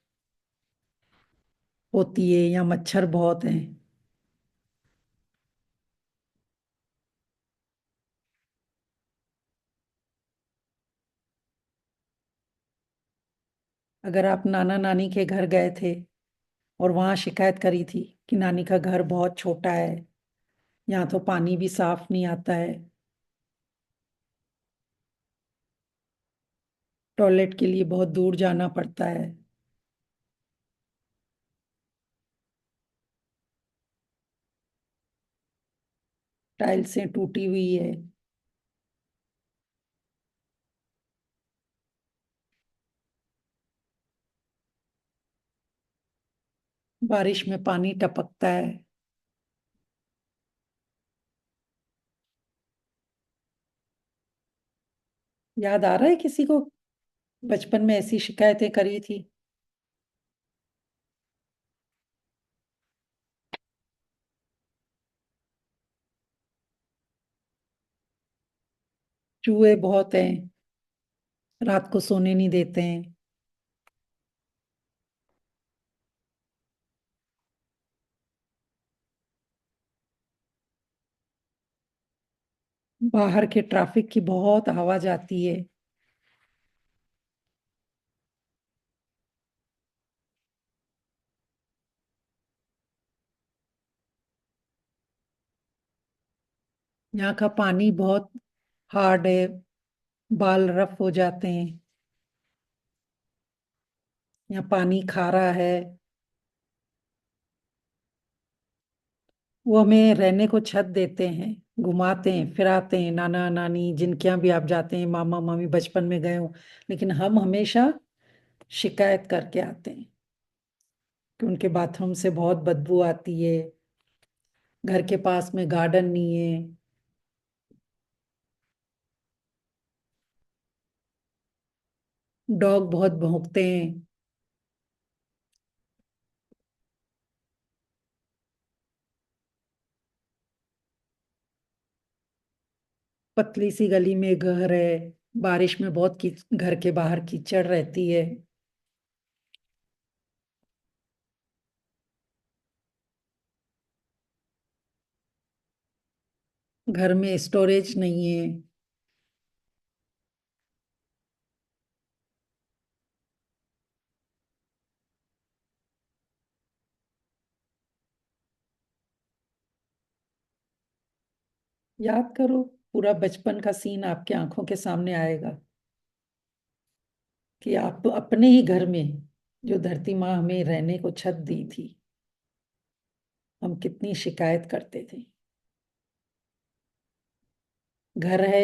होती है या मच्छर बहुत हैं। अगर आप नाना नानी के घर गए थे और वहां शिकायत करी थी कि नानी का घर बहुत छोटा है, यहाँ तो पानी भी साफ नहीं आता है, टॉयलेट के लिए बहुत दूर जाना पड़ता है, टाइल्सें टूटी हुई है, बारिश में पानी टपकता है। याद आ रहा है किसी को बचपन में ऐसी शिकायतें करी थी? चूहे बहुत हैं, रात को सोने नहीं देते हैं। बाहर के ट्रैफिक की बहुत आवाज आती है। यहाँ का पानी बहुत हार्ड है, बाल रफ हो जाते हैं। यहाँ पानी खारा है। वो हमें रहने को छत देते हैं, घुमाते हैं फिराते हैं, नाना नानी जिनके यहाँ भी आप जाते हैं, मामा मामी बचपन में गए हो। लेकिन हम हमेशा शिकायत करके आते हैं कि उनके बाथरूम से बहुत बदबू आती है, घर के पास में गार्डन नहीं है, डॉग बहुत भौंकते हैं। पतली सी गली में घर है, बारिश में बहुत घर के बाहर कीचड़ रहती है। घर में स्टोरेज नहीं है। याद करो, पूरा बचपन का सीन आपके आंखों के सामने आएगा कि आप अपने ही घर में, जो धरती माँ हमें रहने को छत दी थी, हम कितनी शिकायत करते थे। घर है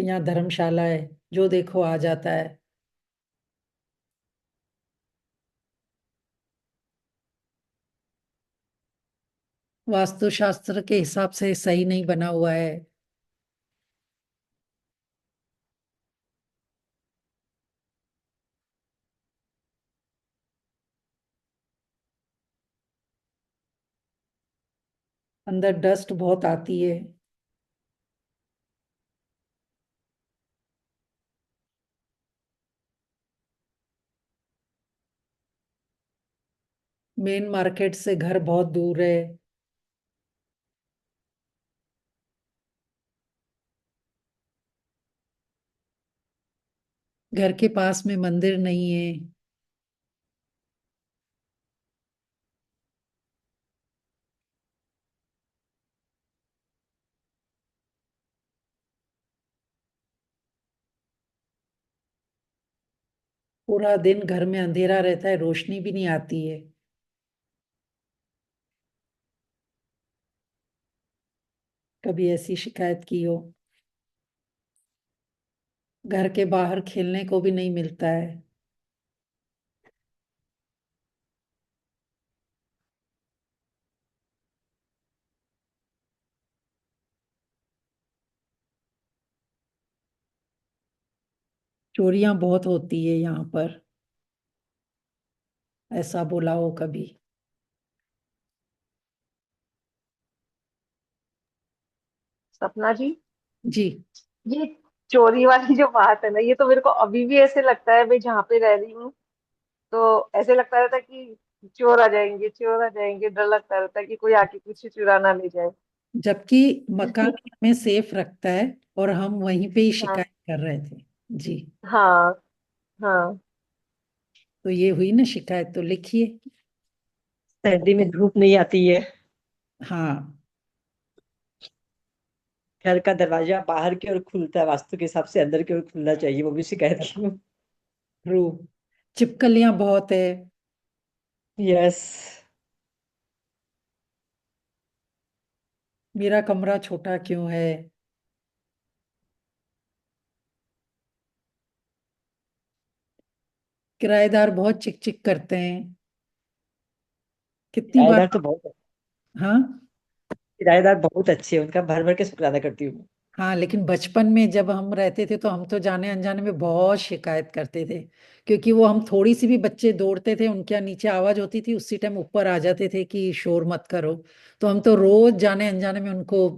या धर्मशाला है, जो देखो आ जाता है। वास्तुशास्त्र के हिसाब से सही नहीं बना हुआ है। अंदर डस्ट बहुत आती है। मेन मार्केट से घर बहुत दूर है। घर के पास में मंदिर नहीं है। पूरा दिन घर में अंधेरा रहता है, रोशनी भी नहीं आती है। कभी ऐसी शिकायत की हो? घर के बाहर खेलने को भी नहीं मिलता है। चोरियां बहुत होती है यहाँ पर, ऐसा बोला हो कभी? सपना जी, जी। ये चोरी वाली जो बात है ना, ये तो मेरे को अभी भी ऐसे लगता है, मैं जहाँ पे रह रही हूँ तो ऐसे लगता रहता है कि चोर आ जाएंगे, चोर आ जाएंगे, डर लगता रहता है कि कोई आके कुछ चुरा ना ले जाए। जबकि मकान हमें सेफ रखता है, और हम वहीं पे ही हाँ शिकायत कर रहे थे। जी। हाँ हाँ। तो ये हुई ना शिकायत, तो लिखिए। सर्दी में धूप नहीं आती है। हाँ। घर का दरवाजा बाहर की ओर खुलता है, वास्तु के हिसाब से अंदर की ओर खुलना चाहिए, वो भी शिकायत की हूँ। ट्रू। छिपकलियां बहुत है। यस। मेरा कमरा छोटा क्यों है? किराएदार बहुत चिक चिक करते हैं। कितनी बार। किराएदार तो बहुत, हाँ। किराएदार बहुत अच्छे हैं, उनका भर भर के शुक्राना करती हूँ। हाँ, लेकिन बचपन में जब हम रहते थे तो हम तो जाने अनजाने में बहुत शिकायत करते थे, क्योंकि वो हम थोड़ी सी भी बच्चे दौड़ते थे, उनके यहाँ नीचे आवाज होती थी, उसी टाइम ऊपर आ जाते थे कि शोर मत करो। तो हम तो रोज जाने अनजाने में उनको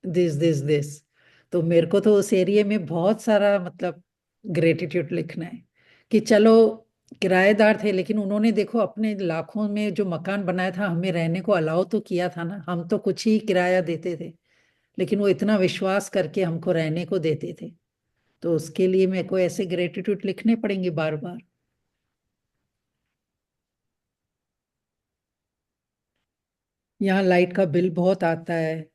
दिस। तो मेरे को तो उस एरिया में बहुत सारा मतलब ग्रेटिट्यूड लिखना है कि चलो, किराएदार थे लेकिन उन्होंने देखो अपने लाखों में जो मकान बनाया था, हमें रहने को अलाउ तो किया था ना। हम तो कुछ ही किराया देते थे, लेकिन वो इतना विश्वास करके हमको रहने को देते थे। तो उसके लिए मेरे को ऐसे ग्रेटिट्यूड लिखने पड़ेंगे बार बार। यहाँ लाइट का बिल बहुत आता है।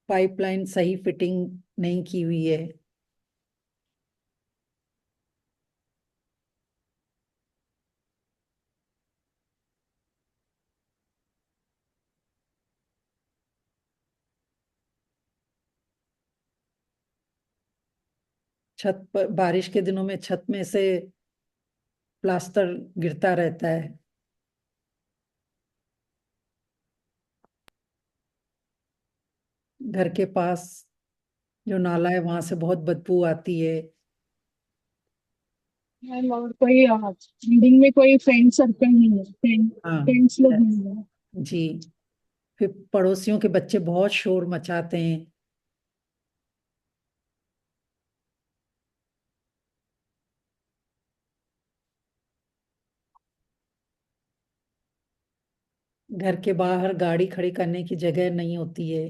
पाइपलाइन सही फिटिंग नहीं की हुई है। छत पर बारिश के दिनों में छत में से प्लास्टर गिरता रहता है। घर के पास जो नाला है वहां से बहुत बदबू आती है। मैम, और कोई बिल्डिंग में कोई फ्रेंड सर्कल नहीं है, फ्रेंड्स हाँ। लोग नहीं है। जी। फिर पड़ोसियों के बच्चे बहुत शोर मचाते हैं। घर के बाहर गाड़ी खड़ी करने की जगह नहीं होती है।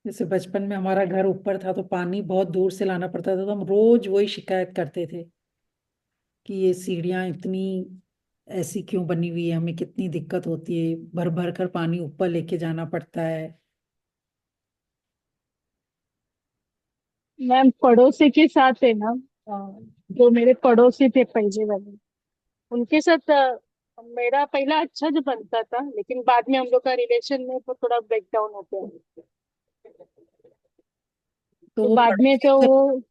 जैसे बचपन में हमारा घर ऊपर था तो पानी बहुत दूर से लाना पड़ता था, तो हम रोज वही शिकायत करते थे कि ये सीढ़ियाँ इतनी ऐसी क्यों बनी हुई है, हमें कितनी दिक्कत होती है, भर भर कर पानी ऊपर लेके जाना पड़ता है। मैम पड़ोसी के साथ है ना, जो मेरे पड़ोसी थे पहले वाले, उनके साथ मेरा पहला अच्छा जो बनता था, लेकिन बाद में हम लोग का रिलेशन में तो थोड़ा ब्रेक डाउन हो गया। तो तो वो बाद में तो पड़ोसियों वो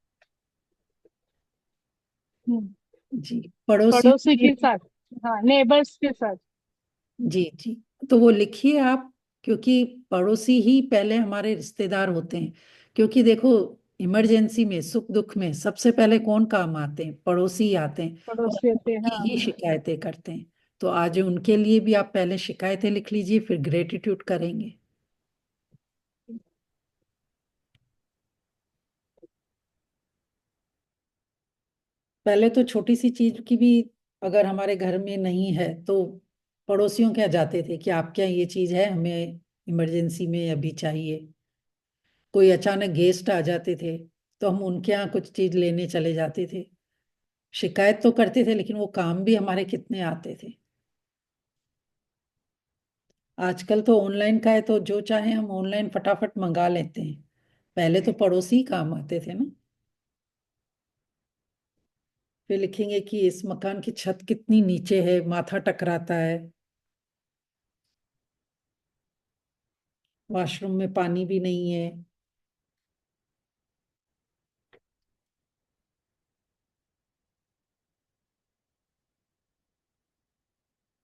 जी, पड़ोसियों पड़ोसी की, के साथ, हाँ नेबर्स के साथ। जी जी, तो वो लिखिए आप, क्योंकि पड़ोसी ही पहले हमारे रिश्तेदार होते हैं। क्योंकि देखो, इमरजेंसी में, सुख दुख में सबसे पहले कौन काम आते हैं? पड़ोसी ही आते हैं, और पड़ोसी होते हैं, उनकी हाँ। ही शिकायतें करते हैं। तो आज उनके लिए भी आप पहले शिकायतें लिख लीजिए, फिर ग्रेटिट्यूड करेंगे। पहले तो छोटी सी चीज की भी अगर हमारे घर में नहीं है तो पड़ोसियों के यहाँ जाते थे कि आप क्या ये चीज है, हमें इमरजेंसी में अभी चाहिए। कोई अचानक गेस्ट आ जाते थे तो हम उनके यहाँ कुछ चीज लेने चले जाते थे। शिकायत तो करते थे, लेकिन वो काम भी हमारे कितने आते थे। आजकल तो ऑनलाइन का है, तो जो चाहे हम ऑनलाइन फटाफट मंगा लेते हैं। पहले तो पड़ोसी ही काम आते थे ना। फिर लिखेंगे कि इस मकान की छत कितनी नीचे है, माथा टकराता है, वॉशरूम में पानी भी नहीं है,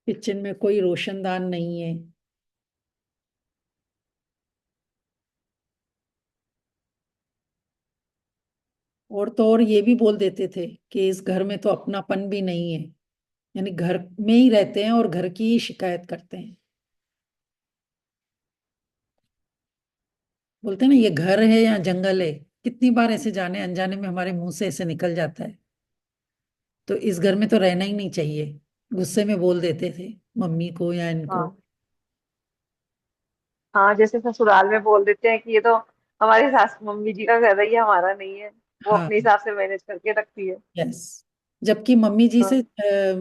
किचन में कोई रोशनदान नहीं है। और तो और ये भी बोल देते थे कि इस घर में तो अपनापन भी नहीं है, यानी घर में ही रहते हैं और घर की ही शिकायत करते हैं। बोलते हैं ना, ये घर है या जंगल है। कितनी बार ऐसे जाने अनजाने में हमारे मुंह से ऐसे निकल जाता है। तो इस घर में तो रहना ही नहीं चाहिए, गुस्से में बोल देते थे मम्मी को या इनको। हाँ हाँ, जैसे ससुराल में बोल देते हैं कि ये तो हमारी सास मम्मी जी का घर है, ये हमारा नहीं है। वो हाँ, अपने हिसाब से मैनेज करके रखती है। यस। जबकि मम्मी जी से हाँ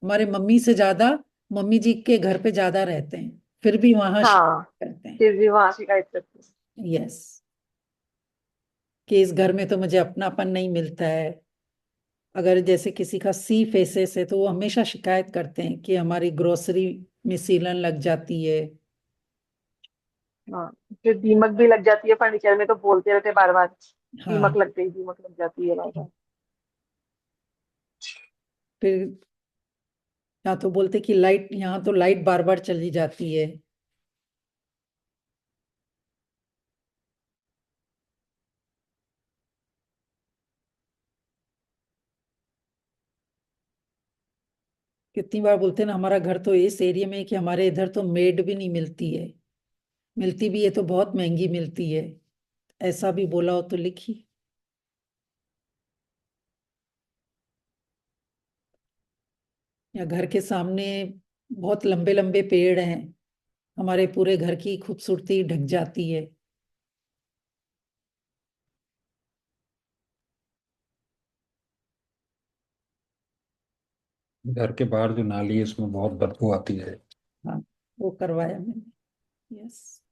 हमारे मम्मी से ज्यादा मम्मी जी के घर पे ज्यादा रहते हैं, फिर भी वहां हाँ, शिकायत करते हैं। फिर भी वहां शिकायत करती है। यस, कि इस घर में तो मुझे अपनापन नहीं मिलता है। अगर जैसे किसी का सी फेसेस है तो वो हमेशा शिकायत करते हैं कि हमारी ग्रोसरी में सीलन लग जाती है। हाँ, फिर दीमक भी लग जाती है फर्नीचर में, तो बोलते रहते बार बार, हाँ, दीमक लग जाती है बार बार। फिर या तो बोलते कि लाइट, यहाँ तो लाइट बार बार चली जाती है। कितनी बार बोलते हैं ना, हमारा घर तो इस एरिया में है कि हमारे इधर तो मेड भी नहीं मिलती है, मिलती भी है तो बहुत महंगी मिलती है। ऐसा भी बोला हो तो लिखी। या घर के सामने बहुत लंबे लंबे पेड़ हैं, हमारे पूरे घर की खूबसूरती ढक जाती है। घर के बाहर जो नाली है उसमें बहुत बदबू आती है। हाँ, वो करवाया मैंने। यस।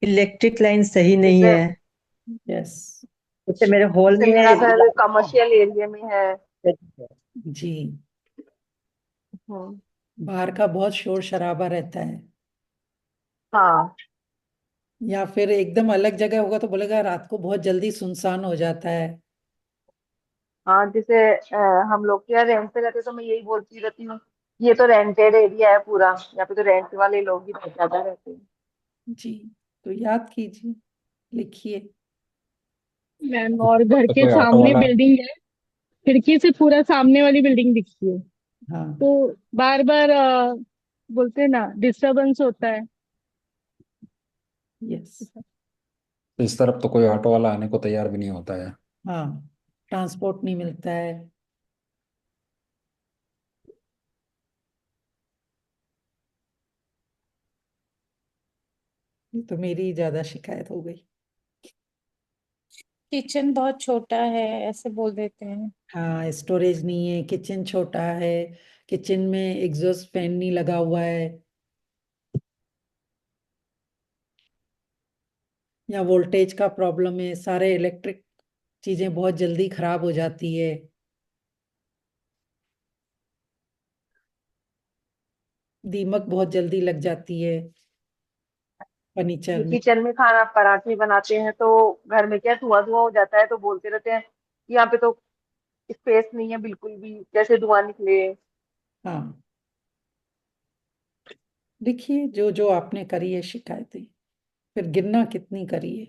इलेक्ट्रिक लाइन सही नहीं जैसे है। यस। जैसे मेरे हॉल जैसे में मेरा घर कमर्शियल एरिया में है। जी, हम्म, बाहर का बहुत शोर शराबा रहता है। हाँ या फिर एकदम अलग जगह होगा तो बोलेगा रात को बहुत जल्दी सुनसान हो जाता है। हाँ, जैसे हम लोग क्या रेंट पे रहते तो मैं यही बोलती रहती हूँ, ये तो रेंटेड एरिया है पूरा, यहाँ पे तो रेंट वाले लोग ही ज्यादा रहते हैं। जी, तो याद कीजिए, लिखिए। मैम, और घर तो के कोई ऑटो सामने वाला बिल्डिंग है, खिड़की से पूरा सामने वाली बिल्डिंग दिखती है, हाँ, तो बार बार बोलते हैं ना, डिस्टरबेंस होता है। यस। तो इस तरफ तो कोई ऑटो वाला आने को तैयार भी नहीं होता है। हाँ, ट्रांसपोर्ट नहीं मिलता है। ये तो मेरी ज्यादा शिकायत हो गई। किचन बहुत छोटा है ऐसे बोल देते हैं। हाँ, स्टोरेज नहीं है, किचन छोटा है, किचन में एग्जॉस्ट फैन नहीं लगा हुआ है, या वोल्टेज का प्रॉब्लम है, सारे इलेक्ट्रिक चीजें बहुत जल्दी खराब हो जाती है, दीमक बहुत जल्दी लग जाती है फर्नीचर ये में। किचन में खाना पराठे बनाते हैं तो घर में क्या धुआं धुआं हो जाता है, तो बोलते रहते हैं यहाँ पे तो स्पेस नहीं है बिल्कुल भी, जैसे धुआं निकले। हाँ, देखिए जो जो आपने करी है शिकायतें, फिर गिनना कितनी करी है।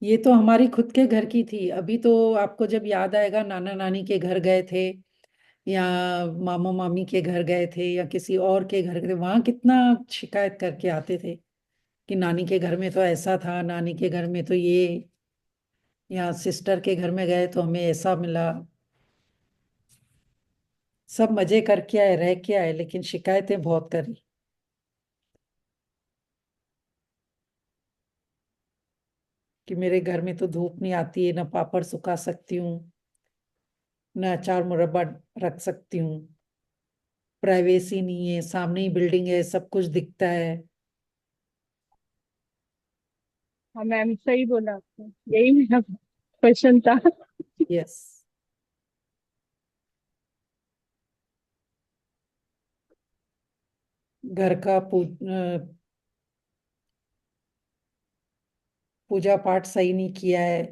ये तो हमारी खुद के घर की थी, अभी तो आपको जब याद आएगा नाना नानी के घर गए थे, या मामू मामी के घर गए थे, या किसी और के घर गए थे, वहां कितना शिकायत करके आते थे कि नानी के घर में तो ऐसा था, नानी के घर में तो ये, या सिस्टर के घर में गए तो हमें ऐसा मिला। सब मजे करके आए, रह के आए, लेकिन शिकायतें बहुत करी कि मेरे घर में तो धूप नहीं आती है, ना पापड़ सुखा सकती हूँ, ना अचार मुरब्बा रख सकती हूँ, प्राइवेसी नहीं है, सामने ही बिल्डिंग है, सब कुछ दिखता है। हाँ मैम, सही बोला आपने, यही मेरा क्वेश्चन था। यस। घर का पूजा पाठ सही नहीं किया है,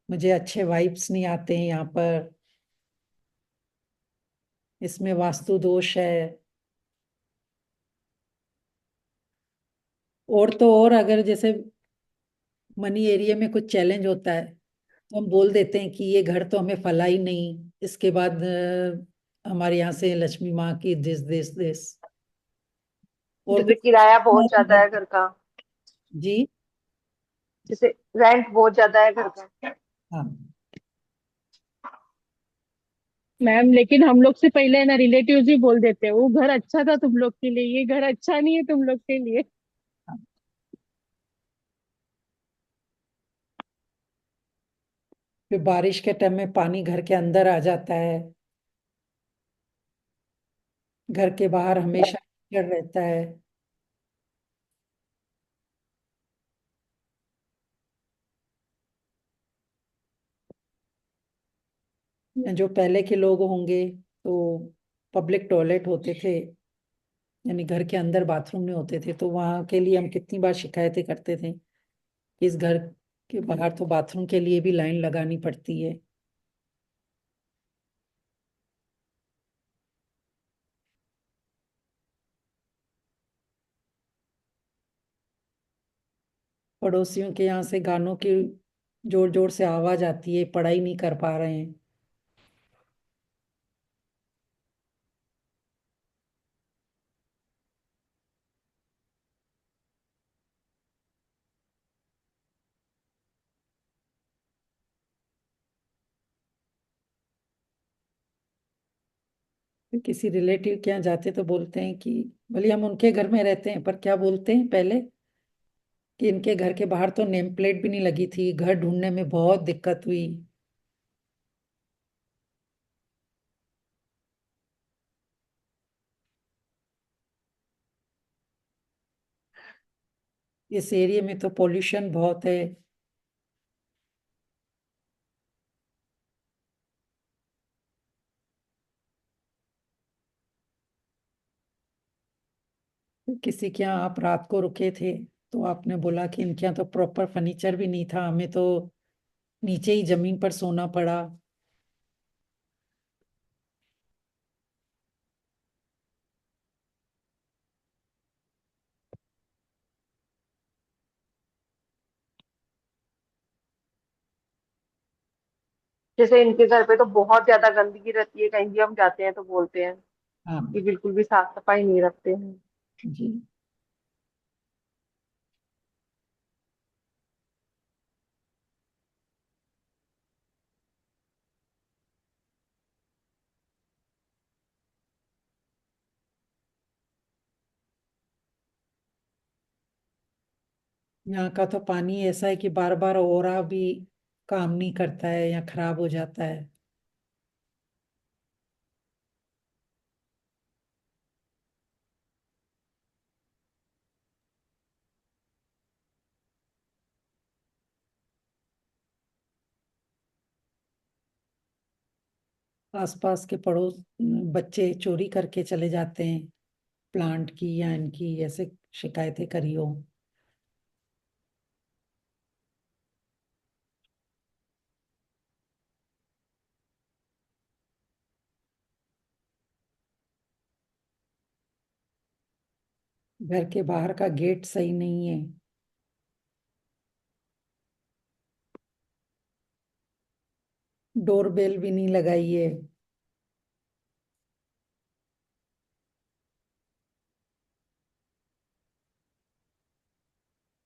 मुझे अच्छे वाइब्स नहीं आते हैं यहाँ पर, इसमें वास्तु दोष है। और तो और, अगर जैसे मनी एरिया में कुछ चैलेंज होता है तो हम बोल देते हैं कि ये घर तो हमें फला ही नहीं, इसके बाद हमारे यहाँ से लक्ष्मी माँ की दिस और जैसे कुछ। किराया बहुत ज्यादा है घर का, जी। जैसे रेंट बहुत ज्यादा है घर का। हाँ, मैम, लेकिन हम लोग से पहले ना रिलेटिव्स ही बोल देते हैं, वो घर अच्छा था तुम लोग के लिए, ये घर अच्छा नहीं है तुम लोग के लिए। फिर बारिश के टाइम में पानी घर के अंदर आ जाता है, घर के बाहर हमेशा कीचड़ रहता है। जो पहले के लोग होंगे तो पब्लिक टॉयलेट होते थे, यानी घर के अंदर बाथरूम नहीं होते थे, तो वहां के लिए हम कितनी बार शिकायतें करते थे कि इस घर के बाहर तो बाथरूम के लिए भी लाइन लगानी पड़ती है। पड़ोसियों के यहाँ से गानों की जोर जोर से आवाज आती है, पढ़ाई नहीं कर पा रहे हैं। फिर किसी रिलेटिव के यहाँ जाते तो बोलते हैं कि, भले हम उनके घर में रहते हैं, पर क्या बोलते हैं पहले कि इनके घर के बाहर तो नेम प्लेट भी नहीं लगी थी, घर ढूंढने में बहुत दिक्कत हुई। इस एरिया में तो पोल्यूशन बहुत है। किसी के यहाँ आप रात को रुके थे तो आपने बोला कि इनके यहाँ तो प्रॉपर फर्नीचर भी नहीं था, हमें तो नीचे ही जमीन पर सोना पड़ा। जैसे इनके घर पे तो बहुत ज्यादा गंदगी रहती है, कहीं भी हम जाते हैं तो बोलते हैं हाँ कि बिल्कुल भी साफ सफाई नहीं रखते हैं। जी। यहाँ का तो पानी ऐसा है कि बार बार ओरा भी काम नहीं करता है या खराब हो जाता है। आसपास के पड़ोस बच्चे चोरी करके चले जाते हैं प्लांट की या इनकी, ऐसे शिकायतें करी हो। घर के बाहर का गेट सही नहीं है। डोरबेल भी नहीं लगाई है।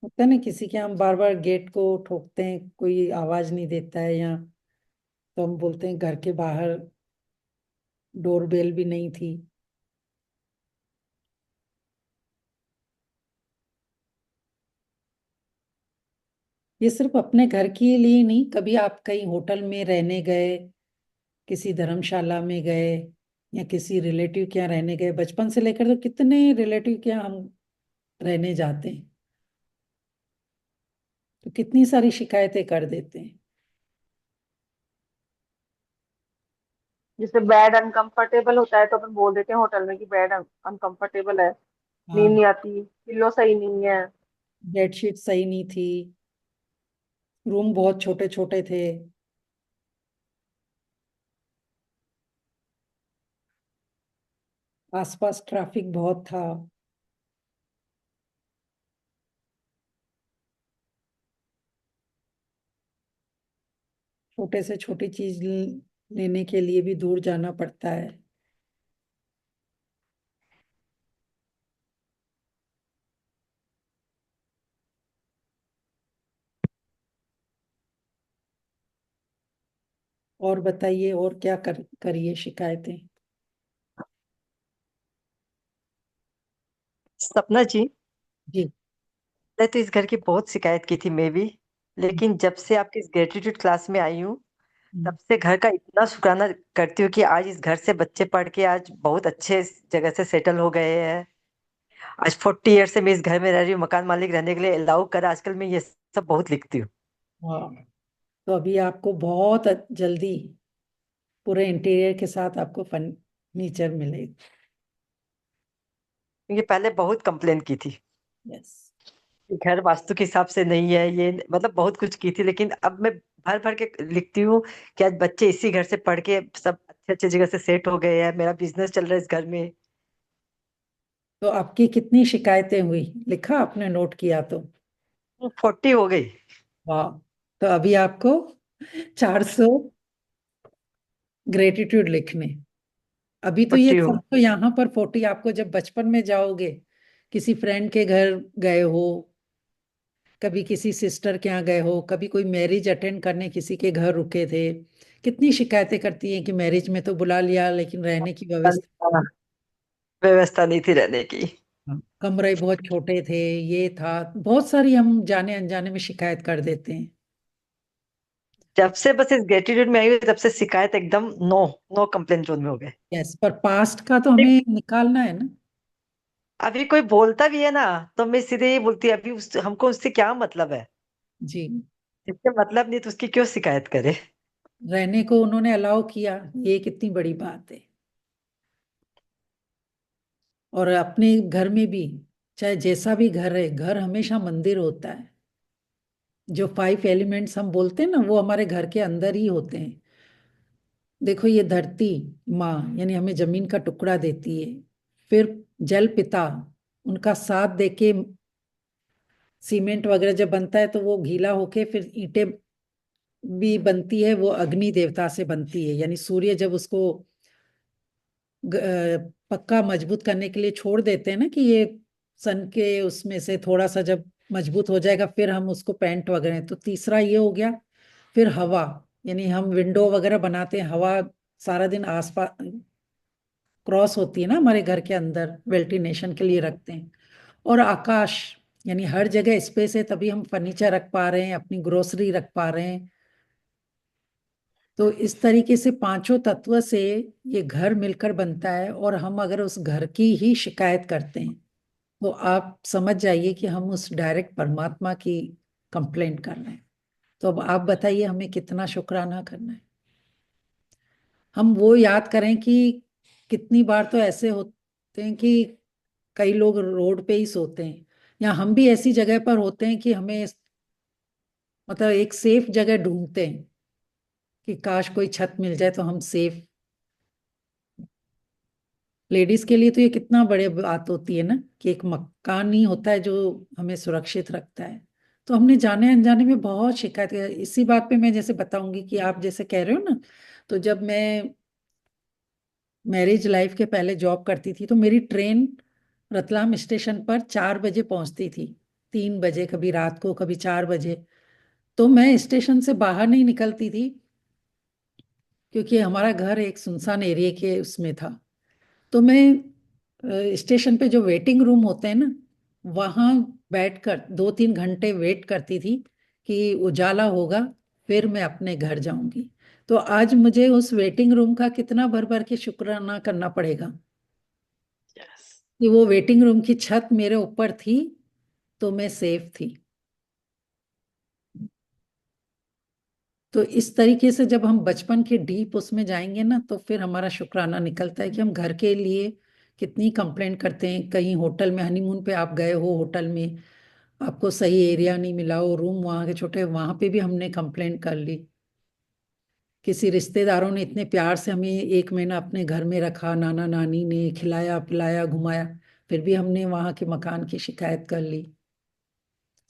होता है ना, किसी के हम बार बार गेट को ठोकते हैं, कोई आवाज नहीं देता है, या तो हम बोलते हैं घर के बाहर डोरबेल भी नहीं थी। ये सिर्फ अपने घर के लिए नहीं, कभी आप कहीं होटल में रहने गए, किसी धर्मशाला में गए, या किसी रिलेटिव के यहाँ रहने गए, बचपन से लेकर तो कितने रिलेटिव के यहाँ हम रहने जाते हैं, तो कितनी सारी शिकायतें कर देते हैं। जैसे बेड अनकंफर्टेबल होता है तो अपन बोल देते हैं होटल में कि बेड अनकंफर्टेबल है, नींद हाँ, नहीं आती, पिल्लो सही नहीं है। बेडशीट सही नहीं थी, रूम बहुत छोटे छोटे थे। आसपास ट्रैफिक बहुत था। छोटे से छोटी चीज लेने के लिए भी दूर जाना पड़ता है। और बताइए, और क्या करिए शिकायतें। सपना जी, जी। मैं तो इस घर की बहुत शिकायत की थी मैं भी, लेकिन जब से आपकी इस ग्रेटिट्यूड क्लास में आई हूँ तब हम्म। से घर का इतना शुक्राना करती हूँ कि आज इस घर से बच्चे पढ़ के आज बहुत अच्छे जगह से सेटल हो गए हैं। आज 40 ईयर से मैं इस घर में रह रही हूँ, मकान मालिक रहने के लिए अलाउ कर, आजकल मैं ये सब बहुत लिखती हूँ। हाँ, तो अभी आपको बहुत जल्दी पूरे इंटीरियर के साथ आपको फर्नीचर मिलेगा। ये पहले बहुत कंप्लेन की थी यस। कि घर वास्तु के हिसाब से नहीं है, ये मतलब बहुत कुछ की थी, लेकिन अब मैं भर भर के लिखती हूँ कि आज बच्चे इसी घर से पढ़ के सब अच्छे अच्छे जगह से सेट हो गए हैं, मेरा बिजनेस चल रहा है इस घर में। तो आपकी कितनी शिकायतें हुई, लिखा आपने, नोट किया तो? 40 हो गई। वाह। तो अभी आपको 400 ग्रेटिट्यूड लिखने। अभी तो ये 40 हो सब तो यहाँ पर 40, आपको जब बचपन में जाओगे, किसी फ्रेंड के घर गए हो, कभी किसी सिस्टर के यहाँ गए हो, कभी कोई मैरिज अटेंड करने किसी के घर रुके थे, कितनी शिकायतें करती हैं कि मैरिज में तो बुला लिया लेकिन रहने की व्यवस्था। हाँ, व्यवस्था नहीं थी रहने की। हाँ, कमरे बहुत छोटे थे, ये था, बहुत सारी हम जाने अनजाने में शिकायत कर देते हैं। जब से बस इस ग्रेटिट्यूड में आई हूँ तब से शिकायत एकदम नो, नो कंप्लेन जोन में हो गए। यस, पर पास्ट का तो हमें निकालना है ना। अभी कोई बोलता भी है ना तो मैं सीधे ही बोलती है, अभी हमको उससे क्या मतलब है, जी। जिससे मतलब नहीं तो उसकी क्यों शिकायत करे। रहने को उन्होंने अलाउ किया, ये कितनी बड़ी बात है। और अपने घर में भी, चाहे जैसा भी घर है, घर हमेशा मंदिर होता है। जो 5 एलिमेंट्स हम बोलते हैं ना, वो हमारे घर के अंदर ही होते हैं। देखो, ये धरती माँ यानी हमें जमीन का टुकड़ा देती है, फिर जल पिता उनका साथ देके सीमेंट वगैरह जब बनता है तो वो गीला होके फिर ईंटें भी बनती है, वो अग्नि देवता से बनती है, यानी सूर्य जब उसको पक्का मजबूत करने के लिए छोड़ देते हैं ना कि ये सन के उसमें से थोड़ा सा जब मजबूत हो जाएगा फिर हम उसको पेंट वगैरह, तो तीसरा ये हो गया। फिर हवा, यानी हम विंडो वगैरह बनाते हैं, हवा सारा दिन आसपास क्रॉस होती है ना हमारे घर के अंदर, वेंटिलेशन के लिए रखते हैं। और आकाश, यानी हर जगह स्पेस है तभी हम फर्नीचर रख पा रहे हैं, अपनी ग्रोसरी रख पा रहे हैं। तो इस तरीके से पांचों तत्व से ये घर मिलकर बनता है, और हम अगर उस घर की ही शिकायत करते हैं तो आप समझ जाइए कि हम उस डायरेक्ट परमात्मा की कंप्लेंट कर रहे हैं। तो अब आप बताइए हमें कितना शुक्राना करना है। हम वो याद करें कि कितनी बार तो ऐसे होते हैं कि कई लोग रोड पे ही सोते हैं, या हम भी ऐसी जगह पर होते हैं कि हमें मतलब एक सेफ जगह ढूंढते हैं कि काश कोई छत मिल जाए तो हम सेफ। लेडीज के लिए तो ये कितना बड़े बात होती है ना कि एक मकान ही होता है जो हमें सुरक्षित रखता है। तो हमने जाने अनजाने में बहुत शिकायत की। इसी बात पे मैं जैसे बताऊंगी कि आप जैसे कह रहे हो ना, तो जब मैं मैरिज लाइफ के पहले जॉब करती थी तो मेरी ट्रेन रतलाम स्टेशन पर 4 बजे पहुंचती थी, 3 बजे, कभी रात को, कभी 4 बजे। तो मैं स्टेशन से बाहर नहीं निकलती थी क्योंकि हमारा घर एक सुनसान एरिया के उसमें था। तो मैं स्टेशन पे जो वेटिंग रूम होते हैं ना, वहाँ बैठकर 2-3 घंटे वेट करती थी कि उजाला होगा, फिर मैं अपने घर जाऊंगी। तो आज मुझे उस वेटिंग रूम का कितना भर भर के शुक्राना करना पड़ेगा कि वो वेटिंग रूम की छत मेरे ऊपर थी तो मैं सेफ थी। तो इस तरीके से जब हम बचपन के डीप उसमें जाएंगे ना तो फिर हमारा शुक्राना निकलता है कि हम घर के लिए कितनी कंप्लेंट करते हैं। कहीं होटल में हनीमून पे आप गए हो, होटल में आपको सही एरिया नहीं मिला हो, रूम वहाँ के छोटे, वहाँ पे भी हमने कंप्लेंट कर ली। किसी रिश्तेदारों ने इतने प्यार से हमें 1 महीना अपने घर में रखा, नाना नानी ने खिलाया पिलाया घुमाया, फिर भी हमने वहाँ के मकान की शिकायत कर ली।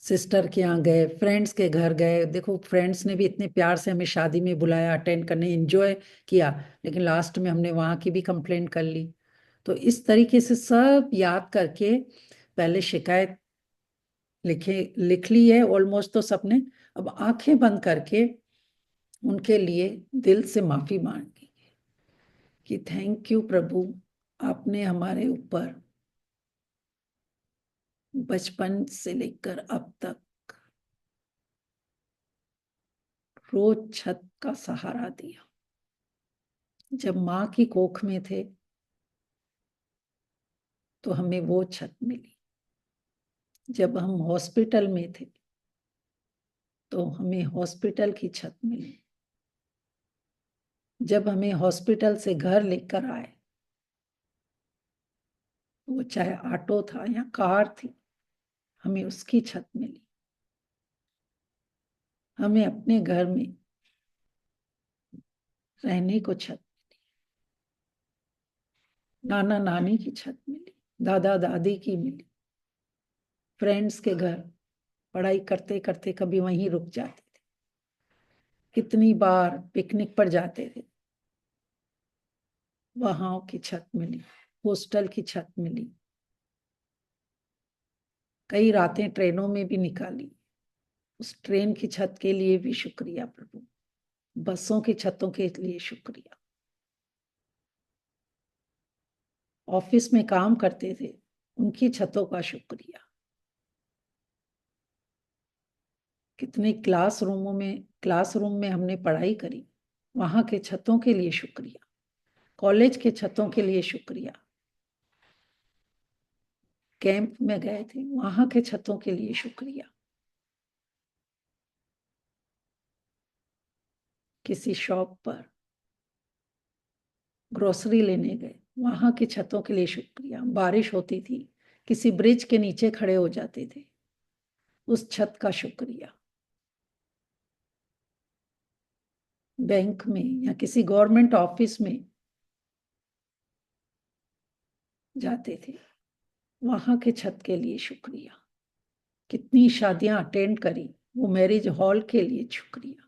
सिस्टर के यहाँ गए, फ्रेंड्स के घर गए, देखो फ्रेंड्स ने भी इतने प्यार से हमें शादी में बुलाया, अटेंड करने, एंजॉय किया, लेकिन लास्ट में हमने वहाँ की भी कंप्लेंट कर ली। तो इस तरीके से सब याद करके पहले शिकायत लिख ली है ऑलमोस्ट तो सबने। अब आंखें बंद करके उनके लिए दिल से माफी मांगी कि थैंक यू प्रभु, आपने हमारे ऊपर बचपन से लेकर अब तक रोज छत का सहारा दिया। जब माँ की कोख में थे तो हमें वो छत मिली, जब हम हॉस्पिटल में थे तो हमें हॉस्पिटल की छत मिली, जब हमें हॉस्पिटल से घर लेकर आए, वो चाहे ऑटो था या कार थी, हमें उसकी छत मिली। हमें अपने घर में रहने को छत मिली, नाना नानी की छत मिली, दादा दादी की मिली, फ्रेंड्स के घर पढ़ाई करते करते कभी वहीं रुक जाते थे, कितनी बार पिकनिक पर जाते थे, वहां की छत मिली, हॉस्टल की छत मिली, कई रातें ट्रेनों में भी निकाली, उस ट्रेन की छत के लिए भी शुक्रिया प्रभु, बसों की छतों के लिए शुक्रिया, ऑफिस में काम करते थे उनकी छतों का शुक्रिया, कितने क्लासरूम में हमने पढ़ाई करी, वहां के छतों के लिए शुक्रिया, कॉलेज के छतों के लिए शुक्रिया, कैंप में गए थे वहां के छतों के लिए शुक्रिया, किसी शॉप पर ग्रोसरी लेने गए वहां की छतों के लिए शुक्रिया, बारिश होती थी किसी ब्रिज के नीचे खड़े हो जाते थे, उस छत का शुक्रिया, बैंक में या किसी गवर्नमेंट ऑफिस में जाते थे, वहां के छत के लिए शुक्रिया। कितनी शादियां अटेंड करी, वो मैरिज हॉल के लिए शुक्रिया।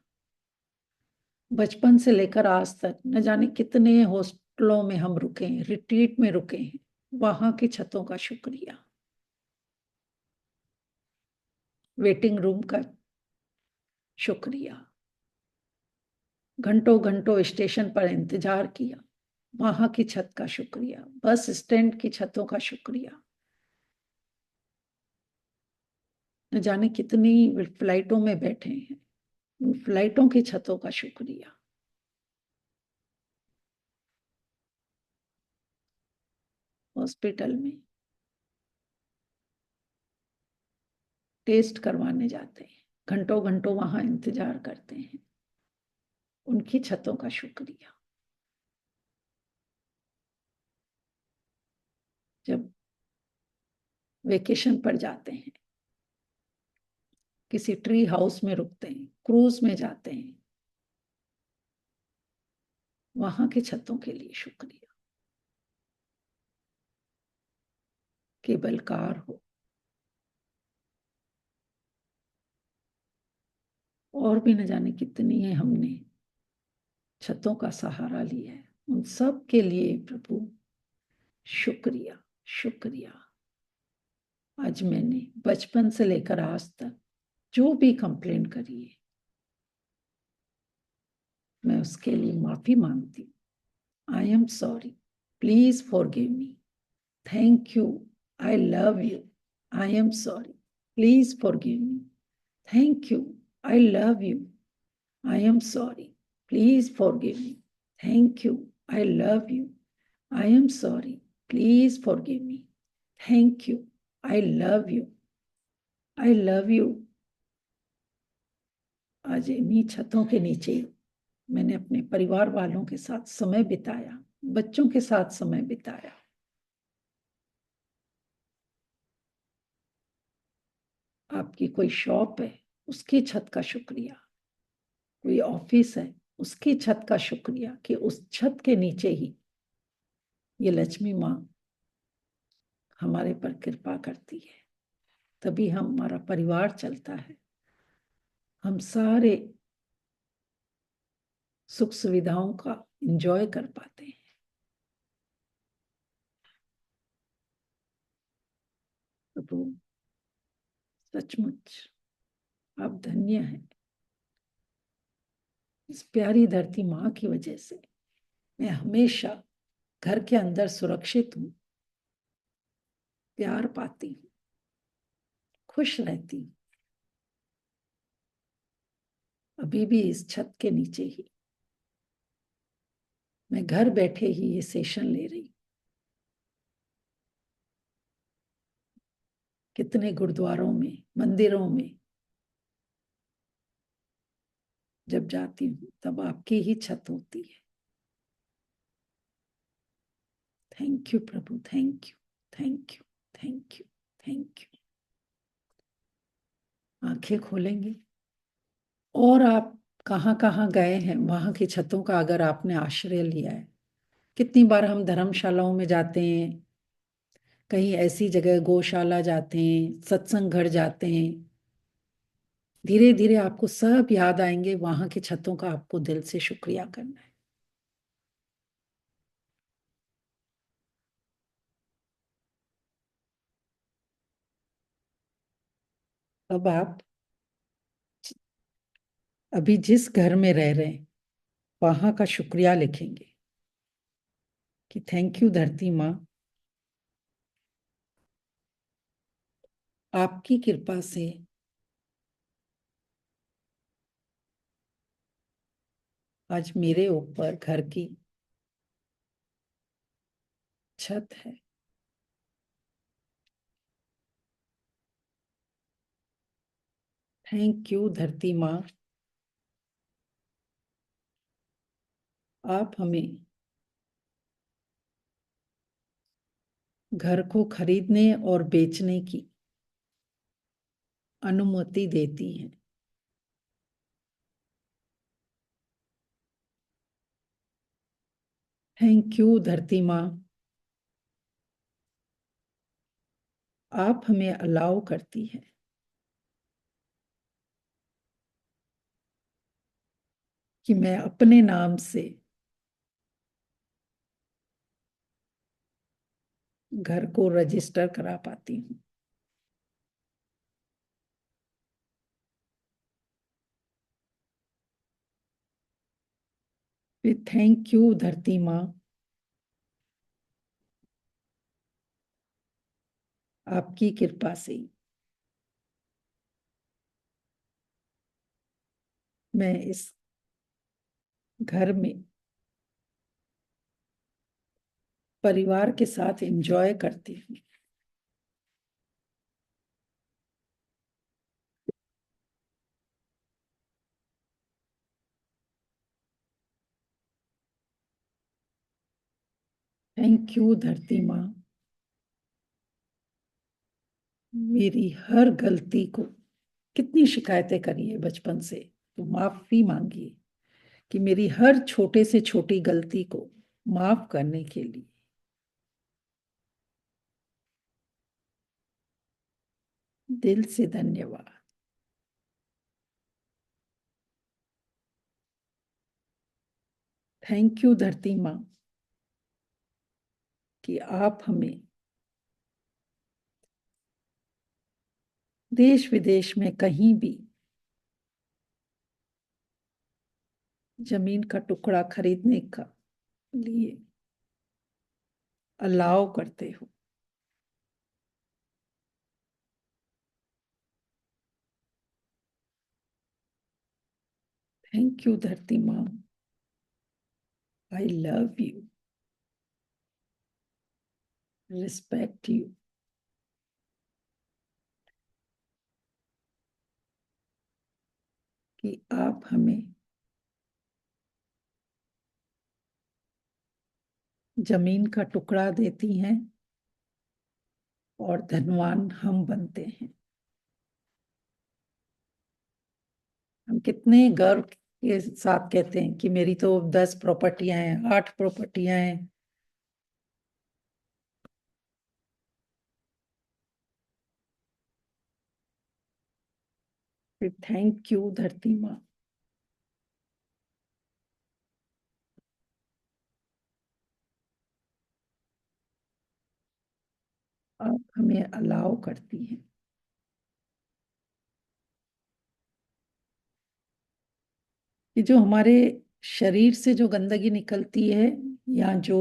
बचपन से लेकर आज तक न जाने कितने हॉस्टलों में हम रुके हैं, रिट्रीट में रुके हैं, वहां की छतों का शुक्रिया। वेटिंग रूम का शुक्रिया। घंटों घंटों स्टेशन पर इंतजार किया, वहां की छत का शुक्रिया। बस स्टैंड की छतों का शुक्रिया। न जाने कितनी फ्लाइटों में बैठे हैं, उन फ्लाइटों की छतों का शुक्रिया। हॉस्पिटल में टेस्ट करवाने जाते हैं, घंटों घंटों वहां इंतजार करते हैं, उनकी छतों का शुक्रिया। जब वेकेशन पर जाते हैं, किसी ट्री हाउस में रुकते हैं, क्रूज में जाते हैं, वहां की छतों के लिए शुक्रिया। केबल कार हो और भी न जाने कितनी है, हमने छतों का सहारा लिया है। उन सब के लिए प्रभु शुक्रिया, शुक्रिया। आज मैंने बचपन से लेकर आज तक जो भी कंप्लेंट करी है, मैं उसके लिए माफी मांगती हूँ। I am sorry, please forgive me, thank you, I love you, I am sorry, please forgive me, thank you, I love you, I am sorry, please forgive me, thank you, I love you, I am sorry, please forgive me, thank you, I love you, I love you. आज इन्हीं छतों के नीचे मैंने अपने परिवार वालों के साथ समय बिताया, बच्चों के साथ समय बिताया। आपकी कोई शॉप है, उसकी छत का शुक्रिया। कोई ऑफिस है, उसकी छत का शुक्रिया कि उस छत के नीचे ही ये लक्ष्मी माँ हमारे पर कृपा करती है, तभी हमारा परिवार चलता है, हम सारे सुख सुविधाओं का एंजॉय कर पाते हैं। प्रभु सचमुच आप धन्य हैं। इस प्यारी धरती माँ की वजह से मैं हमेशा घर के अंदर सुरक्षित हूँ, प्यार पाती हूँ, खुश रहती हूँ। अभी भी इस छत के नीचे ही मैं घर बैठे ही ये सेशन ले रही हूँ। कितने गुरुद्वारों में, मंदिरों में जब जाती हूँ तब आपकी ही छत होती है। Thank you Prabhu, thank you, thank you, thank you, thank you. आंखें खोलेंगे और आप कहाँ कहाँ गए हैं, वहां की छतों का अगर आपने आश्रय लिया है। कितनी बार हम धर्मशालाओं में जाते हैं, कहीं ऐसी जगह गौशाला जाते हैं, सत्संग घर जाते हैं, धीरे धीरे आपको सब याद आएंगे, वहां की छतों का आपको दिल से शुक्रिया करना है। अब आप अभी जिस घर में रह रहे हैं वहां का शुक्रिया लिखेंगे कि थैंक यू धरती माँ, आपकी कृपा से आज मेरे ऊपर घर की छत है। थैंक यू धरती माँ, आप हमें घर को खरीदने और बेचने की अनुमति देती हैं। थैंक यू धरती माँ, आप हमें अलाउ करती है कि मैं अपने नाम से घर को रजिस्टर करा पाती हूँ। फिर थैंक यू धरती माँ, आपकी कृपा से मैं इस घर में परिवार के साथ एंजॉय करती हूँ। थैंक यू धरती माँ, मेरी हर गलती को, कितनी शिकायतें करी है बचपन से, तो माफी मांगिए कि मेरी हर छोटे से छोटी गलती को माफ करने के लिए दिल से धन्यवाद। थैंक यू धरती माँ कि आप हमें देश विदेश में कहीं भी जमीन का टुकड़ा खरीदने का लिए अलाउ करते हो। थैंक यू धरती माँ, I love you, respect you, कि आप हमें जमीन का टुकड़ा देती हैं और धनवान हम बनते हैं। हम कितने गर्व के साथ कहते हैं कि मेरी तो 10 प्रॉपर्टियां हैं, 8 प्रॉपर्टियां हैं। फिर थैंक यू धरती माँ, आप हमें अलाउ करती हैं कि जो हमारे शरीर से जो गंदगी निकलती है, या जो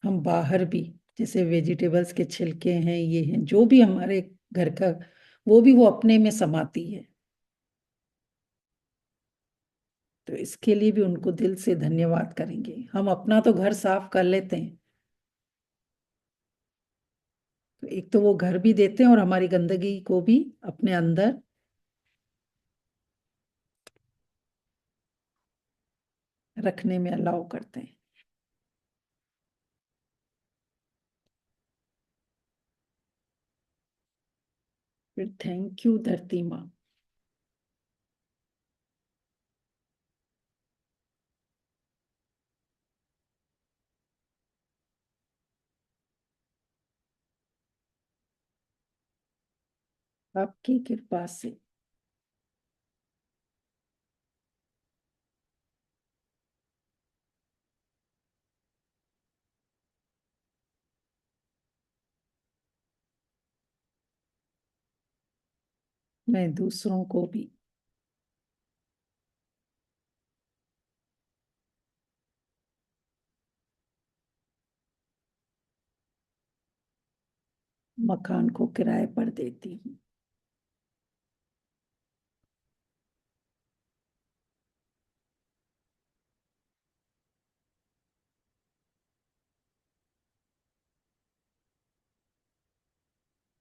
हम बाहर भी, जैसे वेजिटेबल्स के छिलके हैं, ये हैं, जो भी हमारे घर का, वो भी वो अपने में समाती है। तो इसके लिए भी उनको दिल से धन्यवाद करेंगे। हम अपना तो घर साफ कर लेते हैं, तो एक तो वो घर भी देते हैं और हमारी गंदगी को भी अपने अंदर रखने में अलाउ करते हैं। फिर थैंक यू धरती माँ, आपकी कृपा से मैं दूसरों को भी मकान को किराए पर देती हूँ।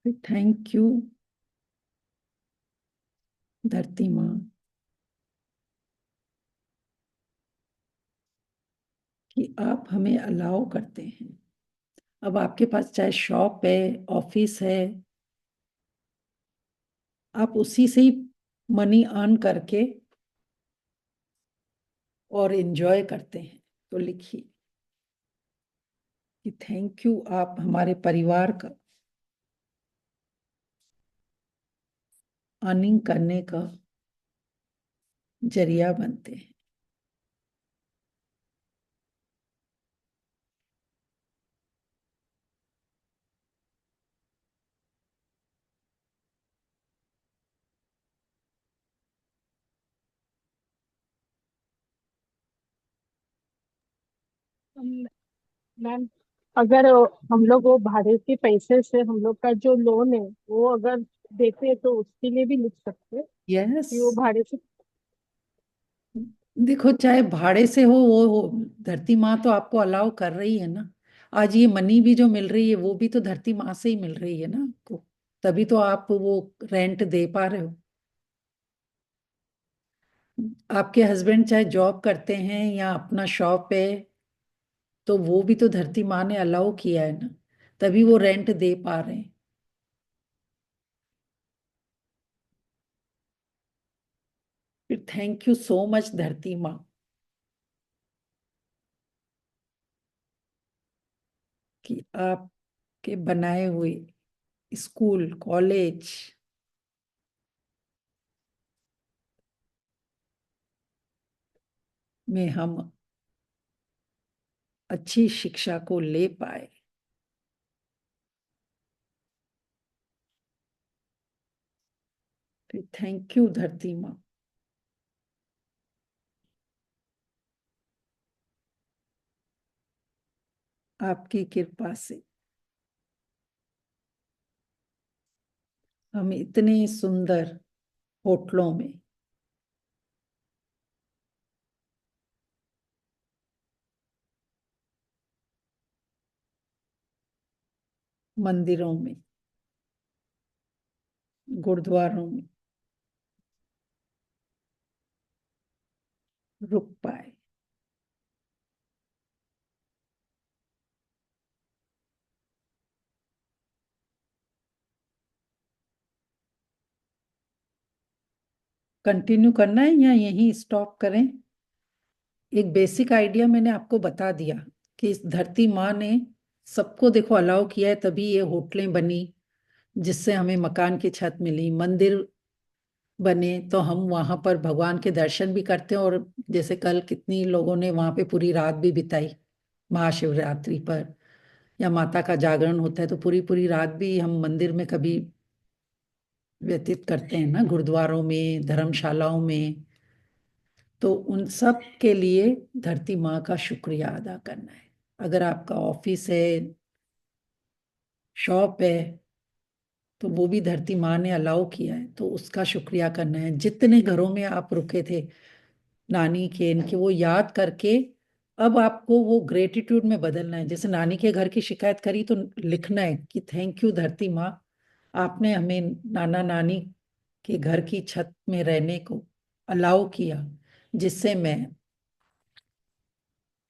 फिर थैंक यू धरती माँ कि आप हमें अलाउ करते हैं। अब आपके पास चाहे शॉप है, ऑफिस है, आप उसी से ही मनी अर्न करके और एंजॉय करते हैं, तो लिखिए कि थैंक यू, आप हमारे परिवार का अर्निंग करने का जरिया बनते हैं। मैम, अगर हम लोग वो भाड़े के पैसे से हम लोग का जो लोन है वो अगर देते हैं तो उसके लिए भी लिख सकते हैं यस, कि वो भाड़े से। देखो चाहे भाड़े से वो धरती माँ तो आपको अलाउ कर रही है ना। आज ये मनी भी जो मिल रही है वो भी तो धरती माँ से ही मिल रही है ना आपको, तभी तो आप वो रेंट दे पा रहे हो। आपके हस्बैंड चाहे जॉब करते हैं या अपना शॉप है, तो वो भी तो धरती माँ ने अलाउ किया है ना, तभी वो रेंट दे पा रहे हैं। फिर थैंक यू सो मच धरती माँ, कि आपके बनाए हुए स्कूल कॉलेज में हम अच्छी शिक्षा को ले पाए। फिर थैंक यू धरती माँ, आपकी कृपा से हम इतने सुंदर होटलों में, मंदिरों में, गुरुद्वारों में रुक पाए। कंटिन्यू करना है या यहीं स्टॉप करें? एक बेसिक आइडिया मैंने आपको बता दिया कि इस धरती माँ ने सबको देखो अलाउ किया है, तभी ये होटलें बनी, जिससे हमें मकान की छत मिली, मंदिर बने तो हम वहां पर भगवान के दर्शन भी करते हैं। और जैसे कल कितनी लोगों ने वहां पे पूरी रात भी बिताई महाशिवरात्रि पर, या माता का जागरण होता है तो पूरी पूरी रात भी हम मंदिर में कभी व्यतीत करते हैं ना, गुरुद्वारों में, धर्मशालाओं में। तो उन सब के लिए धरती माँ का शुक्रिया अदा करना है। अगर आपका ऑफिस है, शॉप है, तो वो भी धरती माँ ने अलाउ किया है, तो उसका शुक्रिया करना है। जितने घरों में आप रुके थे नानी के, इनके, वो याद करके अब आपको वो ग्रेटिट्यूड में बदलना है। जैसे नानी के घर की शिकायत करी तो लिखना है कि थैंक यू धरती माँ, आपने हमें नाना नानी के घर की छत में रहने को अलाउ किया, जिससे मैं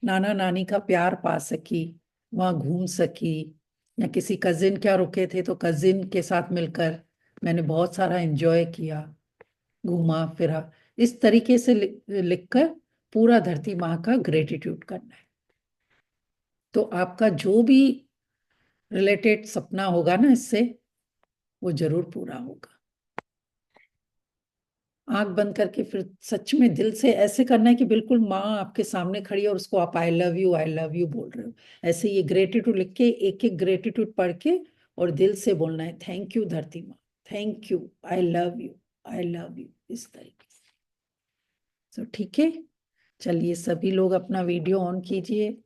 नाना नानी का प्यार पा सकी, वहां घूम सकी, या किसी कजिन क्या रुके थे तो कजिन के साथ मिलकर मैंने बहुत सारा एंजॉय किया, घूमा फिरा। इस तरीके से लिखकर पूरा धरती माँ का ग्रेटिट्यूड करना है। तो आपका जो भी रिलेटेड सपना होगा ना इससे, वो जरूर पूरा होगा। आंख बंद करके फिर सच में दिल से ऐसे करना है कि बिल्कुल माँ आपके सामने खड़ी है और उसको आप आई लव यू बोल रहे हो। ऐसे ये ग्रेटिट्यूड लिख के एक एक ग्रेटिट्यूड पढ़ के और दिल से बोलना है, थैंक यू धरती माँ, thank you, I love you, I love you, इस तरीके से। तो ठीक है, चलिए सभी लोग अपना वीडियो ऑन कीजिए।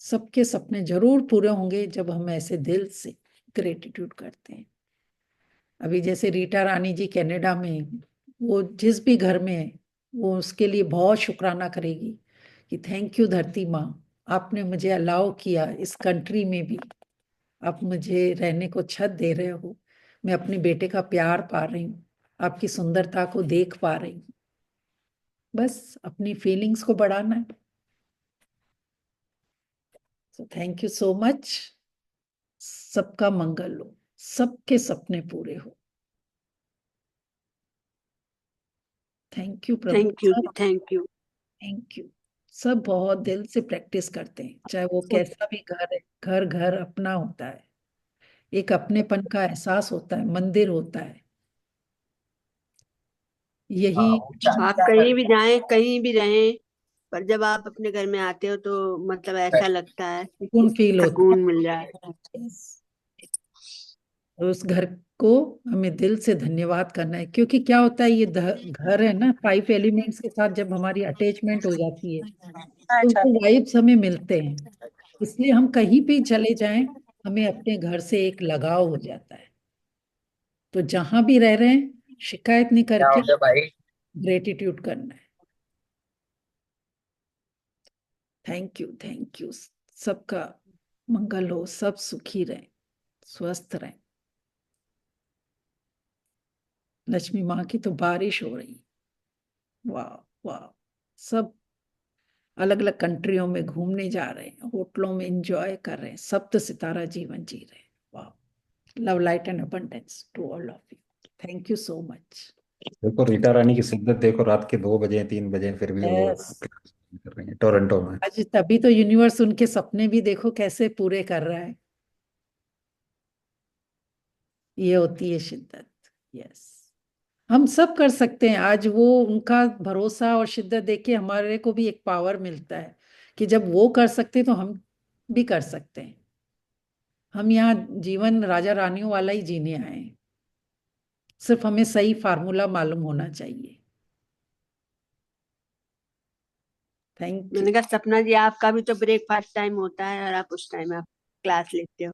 सबके सपने जरूर पूरे होंगे जब हम ऐसे दिल से ग्रेटिट्यूड करते हैं। अभी जैसे रीटा रानी जी कनाडा में, वो जिस भी घर में है वो उसके लिए बहुत शुक्राना करेगी कि थैंक यू धरती माँ, आपने मुझे अलाउ किया, इस कंट्री में भी आप मुझे रहने को छत दे रहे हो, मैं अपने बेटे का प्यार पा रही हूँ, आपकी सुंदरता को देख पा रही हूँ। बस अपनी फीलिंग्स को बढ़ाना है। So thank you so much. सबका मंगल हो, सबके सपने पूरे हो। Thank you Prabhu thank you sir, thank you. Thank you. सब बहुत दिल से प्रैक्टिस करते हैं, चाहे वो कैसा भी घर है। घर घर अपना होता है, एक अपनेपन का एहसास होता है, मंदिर होता है। यही आप कहीं भी जाएं, कहीं भी रहें, पर जब आप अपने घर में आते हो तो मतलब ऐसा लगता है कि सुकून फील होता सुकून मिल रहा है। है। और उस घर को हमें दिल से धन्यवाद करना है, क्योंकि क्या होता है, ये घर है ना, 5 एलिमेंट्स के साथ जब हमारी अटैचमेंट हो जाती है तो अच्छा। वो वाइब्स हमें मिलते हैं। इसलिए हम कहीं भी चले जाएं, हमें अपने घर से एक लगाव हो जाता है। तो जहां भी रह रहे हैं, शिकायत नहीं करके ग्रेटिट्यूड करना है। Thank you. सबका मंगल हो, सब सुखी रहें, स्वस्थ रहें। लक्ष्मी माँ की तो बारिश हो रही। वाह वाह। सब अलग अलग कंट्रियों में घूमने जा रहे हैं, होटलों में एंजॉय कर रहे हैं, सप्त सितारा जीवन जी रहे हैं। वाह। Love light and abundance to all of you. Thank you so much. देखो रीटा रानी की शिद्दत देखो, रात के 2 बजे 3 बजे फिर भी वो यस। कर रही है टोरंटो में। आज तभी तो यूनिवर्स उनके सपने भी देखो कैसे पूरे कर रहा है। ये होती है शिद्दत। यस, हम सब कर सकते हैं। आज वो उनका भरोसा और शिद्दत देख के हमारे को भी एक पावर मिलता है कि जब वो कर सकते हैं तो हम भी कर सकते हैं। हम यहाँ जीवन राजा रानियों वाला ही जीने आए हैं, सिर्फ हमें सही फार्मूला मालूम होना चाहिए। Thank you. मैंने कहा सपना जी, आपका भी तो ब्रेकफास्ट टाइम होता है और आप उस टाइम आप क्लास लेते हो।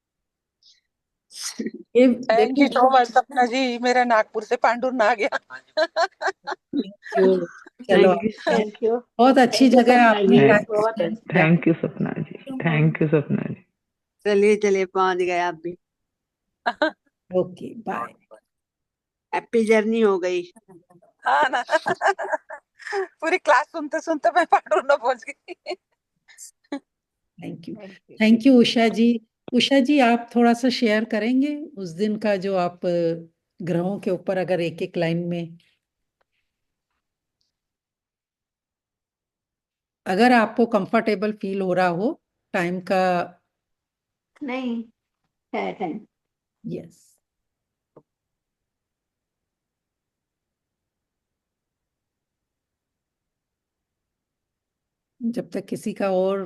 ये थैंक यू देखो, सो मच सपना जी, मेरा नागपुर से पांडुरन आ गया। Thank you. चलो, थैंक यू। Thank you. बहुत अच्छी थैंक यू जगह है, सपना आपने जी, टाइम बहुत स्पेंड अच्छा। किया। थैंक यू सपना जी, थैंक यू सपना जी। चलिए चलिए, पहुंच गए आप भी। Okay, bye. हैप्पी जर्नी हो गई। हाँ ना। पूरी क्लास सुनते सुनते मैं पांडुरन पहुंच गई। Thank you. Thank you Usha जी। उषा जी, आप थोड़ा सा शेयर करेंगे उस दिन का, जो आप ग्रहों के ऊपर, अगर एक एक लाइन में, अगर आपको कंफर्टेबल फील हो रहा हो टाइम का। नहीं है टाइम। यस। जब तक किसी का और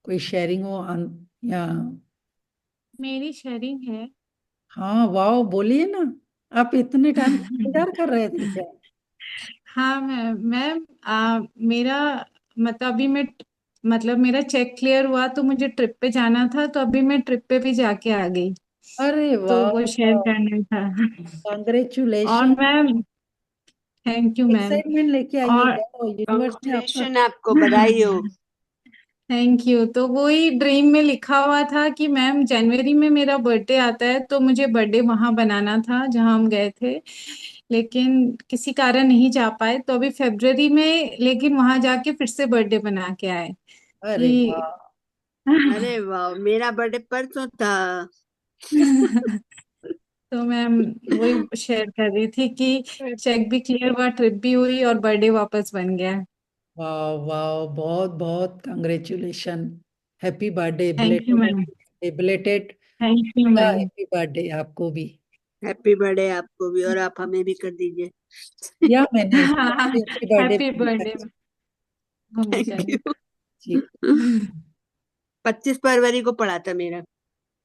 कोई शेयरिंग हो या। मेरी शेयरिंग है। हाँ, वाह, बोलिए ना। आप इतने टाइम से इंतजार कर रहे थे क्या? हाँ मैम, मेरा मतलब अभी मैं मतलब मेरा चेक क्लियर हुआ तो मुझे ट्रिप पे जाना था, तो अभी मैं ट्रिप पे भी जाके आ गई, अरे तो वाह, वो शेयर करना था। और congratulation. Ma'am, thank you ma'am. Excitement लेके आइए, और यूनिवर्स ने आपका। कांग्रेचुलेशन, आपको बधाई हो। Thank you. तो वही ड्रीम में लिखा हुआ था कि मैम जनवरी में मेरा बर्थडे आता है, तो मुझे बर्थडे वहां बनाना था जहां हम गए थे, लेकिन किसी कारण नहीं जा पाए, तो अभी फेब्रवरी में लेकिन वहां जाके फिर से बर्थडे बना के आए अरे कि वाह। अरे वाह, मेरा बर्थडे परसों था। तो मैम वही शेयर कर रही थी कि चेक भी क्लियर हुआ, ट्रिप भी हुई और बर्थडे वापस बन गया। वाह वाह, बहुत बहुत congratulation. Happy birthday, thank you ma'am. Belated. Thank you ma'am. Happy birthday आपको भी। हैप्पी बर्थडे आपको भी, और आप हमें भी कर दीजिए। या मैंने हैप्पी बर्थडे। हैप्पी बर्थडे घूमने थैंक चले। यू। जी। 25 फरवरी को पड़ा था मेरा।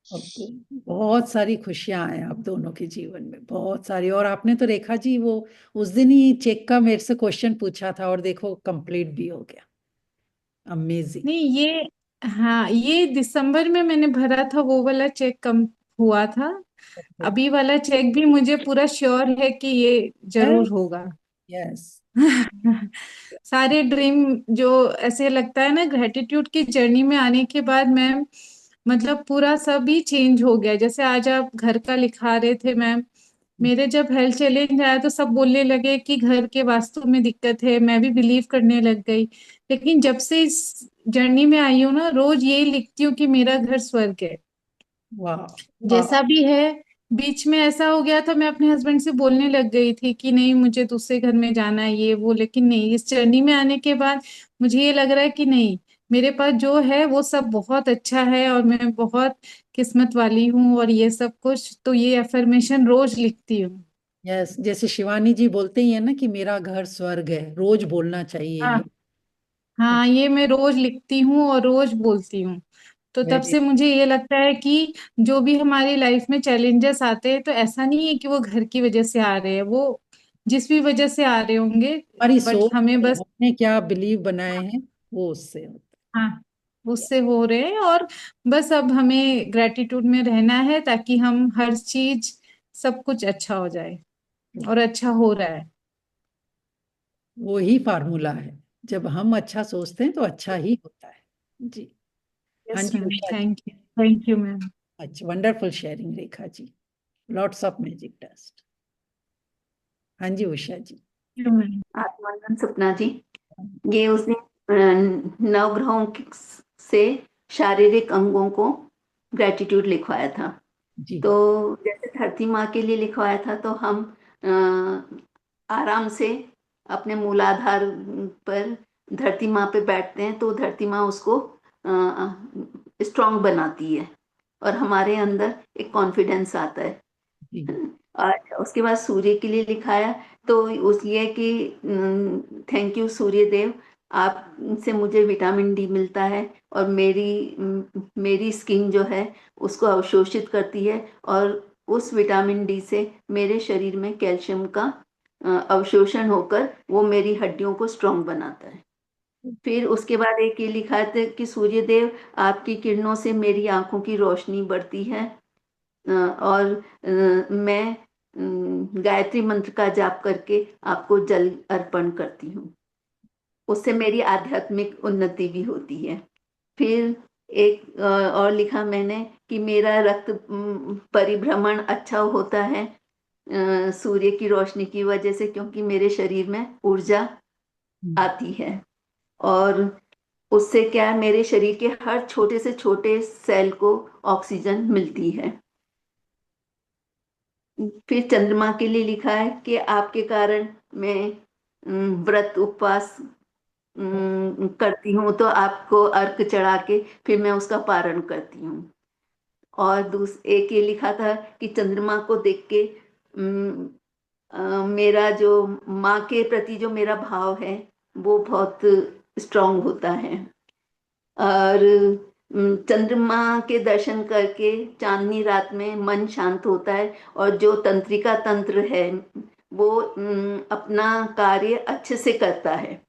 ओके। बहुत सारी खुशियां आए आप दोनों के जीवन में, बहुत सारी। और आपने तो रेखा जी वो उस दिन ही चेक का मेरे से क्वेश्चन पूछा था, और देखो कंप्लीट भी हो गया। अमेजिंग। नहीं ये, हाँ ये दिसंबर में मैंने भरा था, वो वाला चेक कम हुआ था। अभी वाला चेक भी मुझे पूरा श्योर है कि ये जरूर होगा। यस। सारे ड्रीम जो ऐसे लगता है ना, ग्रेटिट्यूड की जर्नी में आने के बाद मैम, मतलब पूरा सब ही चेंज हो गया। जैसे आज आप घर का लिखा रहे थे मैम, मेरे जब हेल्थ चैलेंज आया तो सब बोलने लगे कि घर के वास्तु में दिक्कत है, मैं भी बिलीव करने लग गई। लेकिन जब से इस जर्नी में आई हूँ ना, रोज यही लिखती हूँ कि मेरा घर स्वर्ग है, वाह वाह। जैसा भी है। बीच में ऐसा हो गया था, मैं अपने हस्बैंड से बोलने लग गई थी कि नहीं मुझे दूसरे घर में जाना है ये वो, लेकिन नहीं, इस जर्नी में आने के बाद मुझे ये लग रहा है कि नहीं, मेरे पास जो है वो सब बहुत अच्छा है और मैं बहुत किस्मत वाली हूँ और ये सब कुछ, तो ये अफर्मेशन रोज लिखती हूँ। यस, जैसे शिवानी जी बोलते ही है ना कि मेरा घर स्वर्ग है, रोज बोलना चाहिए हाँ ये। हाँ, ये मैं रोज लिखती हूँ और रोज बोलती हूँ। तो तब वेरी। से मुझे ये लगता है कि जो भी हमारी लाइफ में चैलेंजेस आते हैं तो ऐसा नहीं है कि वो घर की वजह से आ रहे हैं, वो जिस भी वजह से आ रहे होंगे, हमारी बट सोच हमें है, बस, हमने क्या बिलीव बनाए हैं वो उससे होता हाँ, उससे हो रहे हैं। और बस अब हमें ग्रेटिट्यूड में रहना है ताकि हम हर चीज, सब कुछ अच्छा हो जाए, है। और अच्छा हो रहा है। वो ही फार्मूला है, जब हम अच्छा सोचते हैं तो अच्छा ही होता है। जी। हाँ यस जी ma'am, Usha ji. Thank you ma'am. अच्छा, wonderful sharing Rekha ji. Lots of magic dust. हाँ जी Usha ji. Thank you ma'am. Atmanand Sapna ji, ये उसने नवग्रहों से शारीरिक अंगों को ग्रेटिट्यूड लिखवाया था। जी। तो जैसे धरती माँ के लिए लिखवाया था, तो हम आराम से अपने मूलाधार पर धरती माँ पे बैठते हैं, तो धरती माँ उसको स्ट्रांग बनाती है और हमारे अंदर एक कॉन्फिडेंस आता है। जी। और उसके बाद सूर्य के लिए लिखाया, तो उस ये कि थैंक यू सूर्य देव, आपसे मुझे विटामिन डी मिलता है और मेरी स्किन जो है उसको अवशोषित करती है, और उस विटामिन डी से मेरे शरीर में कैल्शियम का अवशोषण होकर वो मेरी हड्डियों को स्ट्रांग बनाता है। फिर उसके बाद एक ये लिखा था कि सूर्य देव, आपकी किरणों से मेरी आंखों की रोशनी बढ़ती है, और मैं गायत्री मंत्र का जाप करके आपको जल अर्पण करती हूँ, उससे मेरी आध्यात्मिक उन्नति भी होती है। फिर एक और लिखा मैंने कि मेरा रक्त परिभ्रमण अच्छा होता है सूर्य की रोशनी की वजह से, क्योंकि मेरे शरीर में ऊर्जा आती है, और उससे क्या है, मेरे शरीर के हर छोटे से छोटे सेल को ऑक्सीजन मिलती है। फिर चंद्रमा के लिए लिखा है कि आपके कारण मैं व्रत उपवास करती हूँ, तो आपको अर्घ चढ़ा के फिर मैं उसका पारण करती हूँ। और एक ये लिखा था कि चंद्रमा को देख के मेरा जो माँ के प्रति जो मेरा भाव है वो बहुत स्ट्रांग होता है। और चंद्रमा के दर्शन करके चांदनी रात में मन शांत होता है, और जो तंत्रिका तंत्र है वो अपना कार्य अच्छे से करता है,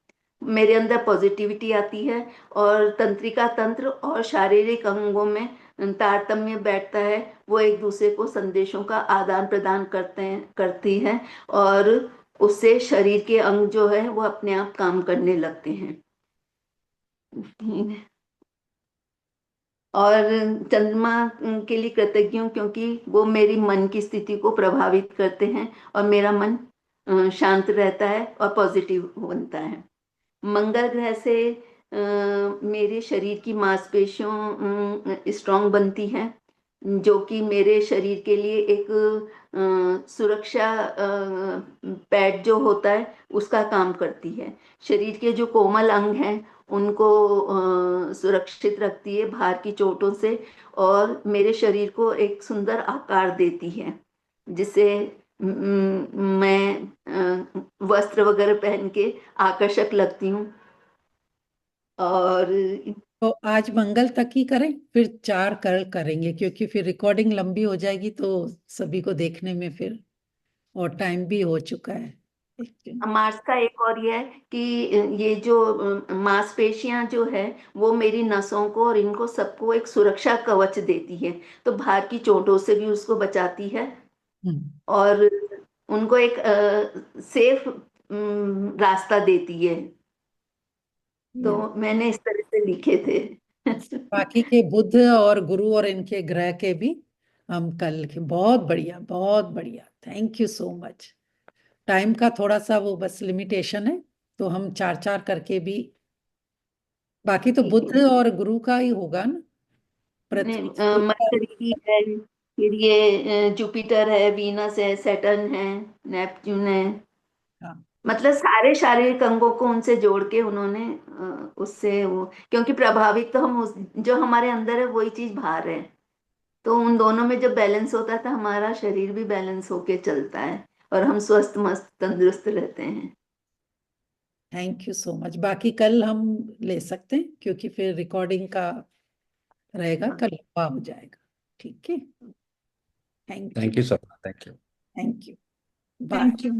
मेरे अंदर पॉजिटिविटी आती है, और तंत्रिका तंत्र और शारीरिक अंगों में तारतम्य बैठता है, वो एक दूसरे को संदेशों का आदान प्रदान करती है, और उससे शरीर के अंग जो है वो अपने आप काम करने लगते हैं। और चंद्रमा के लिए कृतज्ञ हूँ, क्योंकि वो मेरी मन की स्थिति को प्रभावित करते हैं और मेरा मन शांत रहता है और पॉजिटिव बनता है। मंगल ग्रह से मेरे शरीर की मांसपेशियों स्ट्रांग बनती हैं, जो कि मेरे शरीर के लिए एक सुरक्षा पैड जो होता है उसका काम करती है। शरीर के जो कोमल अंग हैं उनको सुरक्षित रखती है बाहर की चोटों से, और मेरे शरीर को एक सुंदर आकार देती है, जिससे मैं वस्त्र वगैरह पहन के आकर्षक लगती हूँ। और तो आज मंगल तक ही करें, फिर 4 कल करेंगे, क्योंकि फिर रिकॉर्डिंग लंबी हो जाएगी तो सभी को देखने में फिर, और टाइम भी हो चुका है। मार्स का एक और ये है कि ये जो मांसपेशियां जो है वो मेरी नसों को और इनको सबको एक सुरक्षा कवच देती है, तो बाहर की चोटों से भी उसको बचाती है, और उनको एक सेफ रास्ता देती है। तो मैंने इस तरह से लिखे थे। बाकी के बुध और गुरु और इनके ग्रह के भी हम कल के, बहुत बढ़िया बहुत बढ़िया, thank you so much. Time का थोड़ा सा वो बस लिमिटेशन है, तो हम 4 करके भी, बाकी तो बुध और गुरु का ही होगा ना। पृथ्वी मरकरी है, फिर ये जुपिटर है, वीनस है, सैटर्न है, नेपच्यून है। हाँ, मतलब सारे शारीरिक अंगों को उनसे जोड़ के उन्होंने उससे वो, क्योंकि प्रभावित तो हम जो हमारे अंदर है वही चीज बाहर है, तो उन दोनों में जब बैलेंस होता है तो हमारा शरीर भी बैलेंस होके चलता है और हम स्वस्थ मस्त तंदुरुस्त रहते हैं। Thank you so much. बाकी कल हम ले सकते हैं क्योंकि फिर रिकॉर्डिंग का रहेगा, कल लंबा हो जाएगा। ठीक है, thank you. Thank you Sapna, thank you. Thank you, bye. Thank you.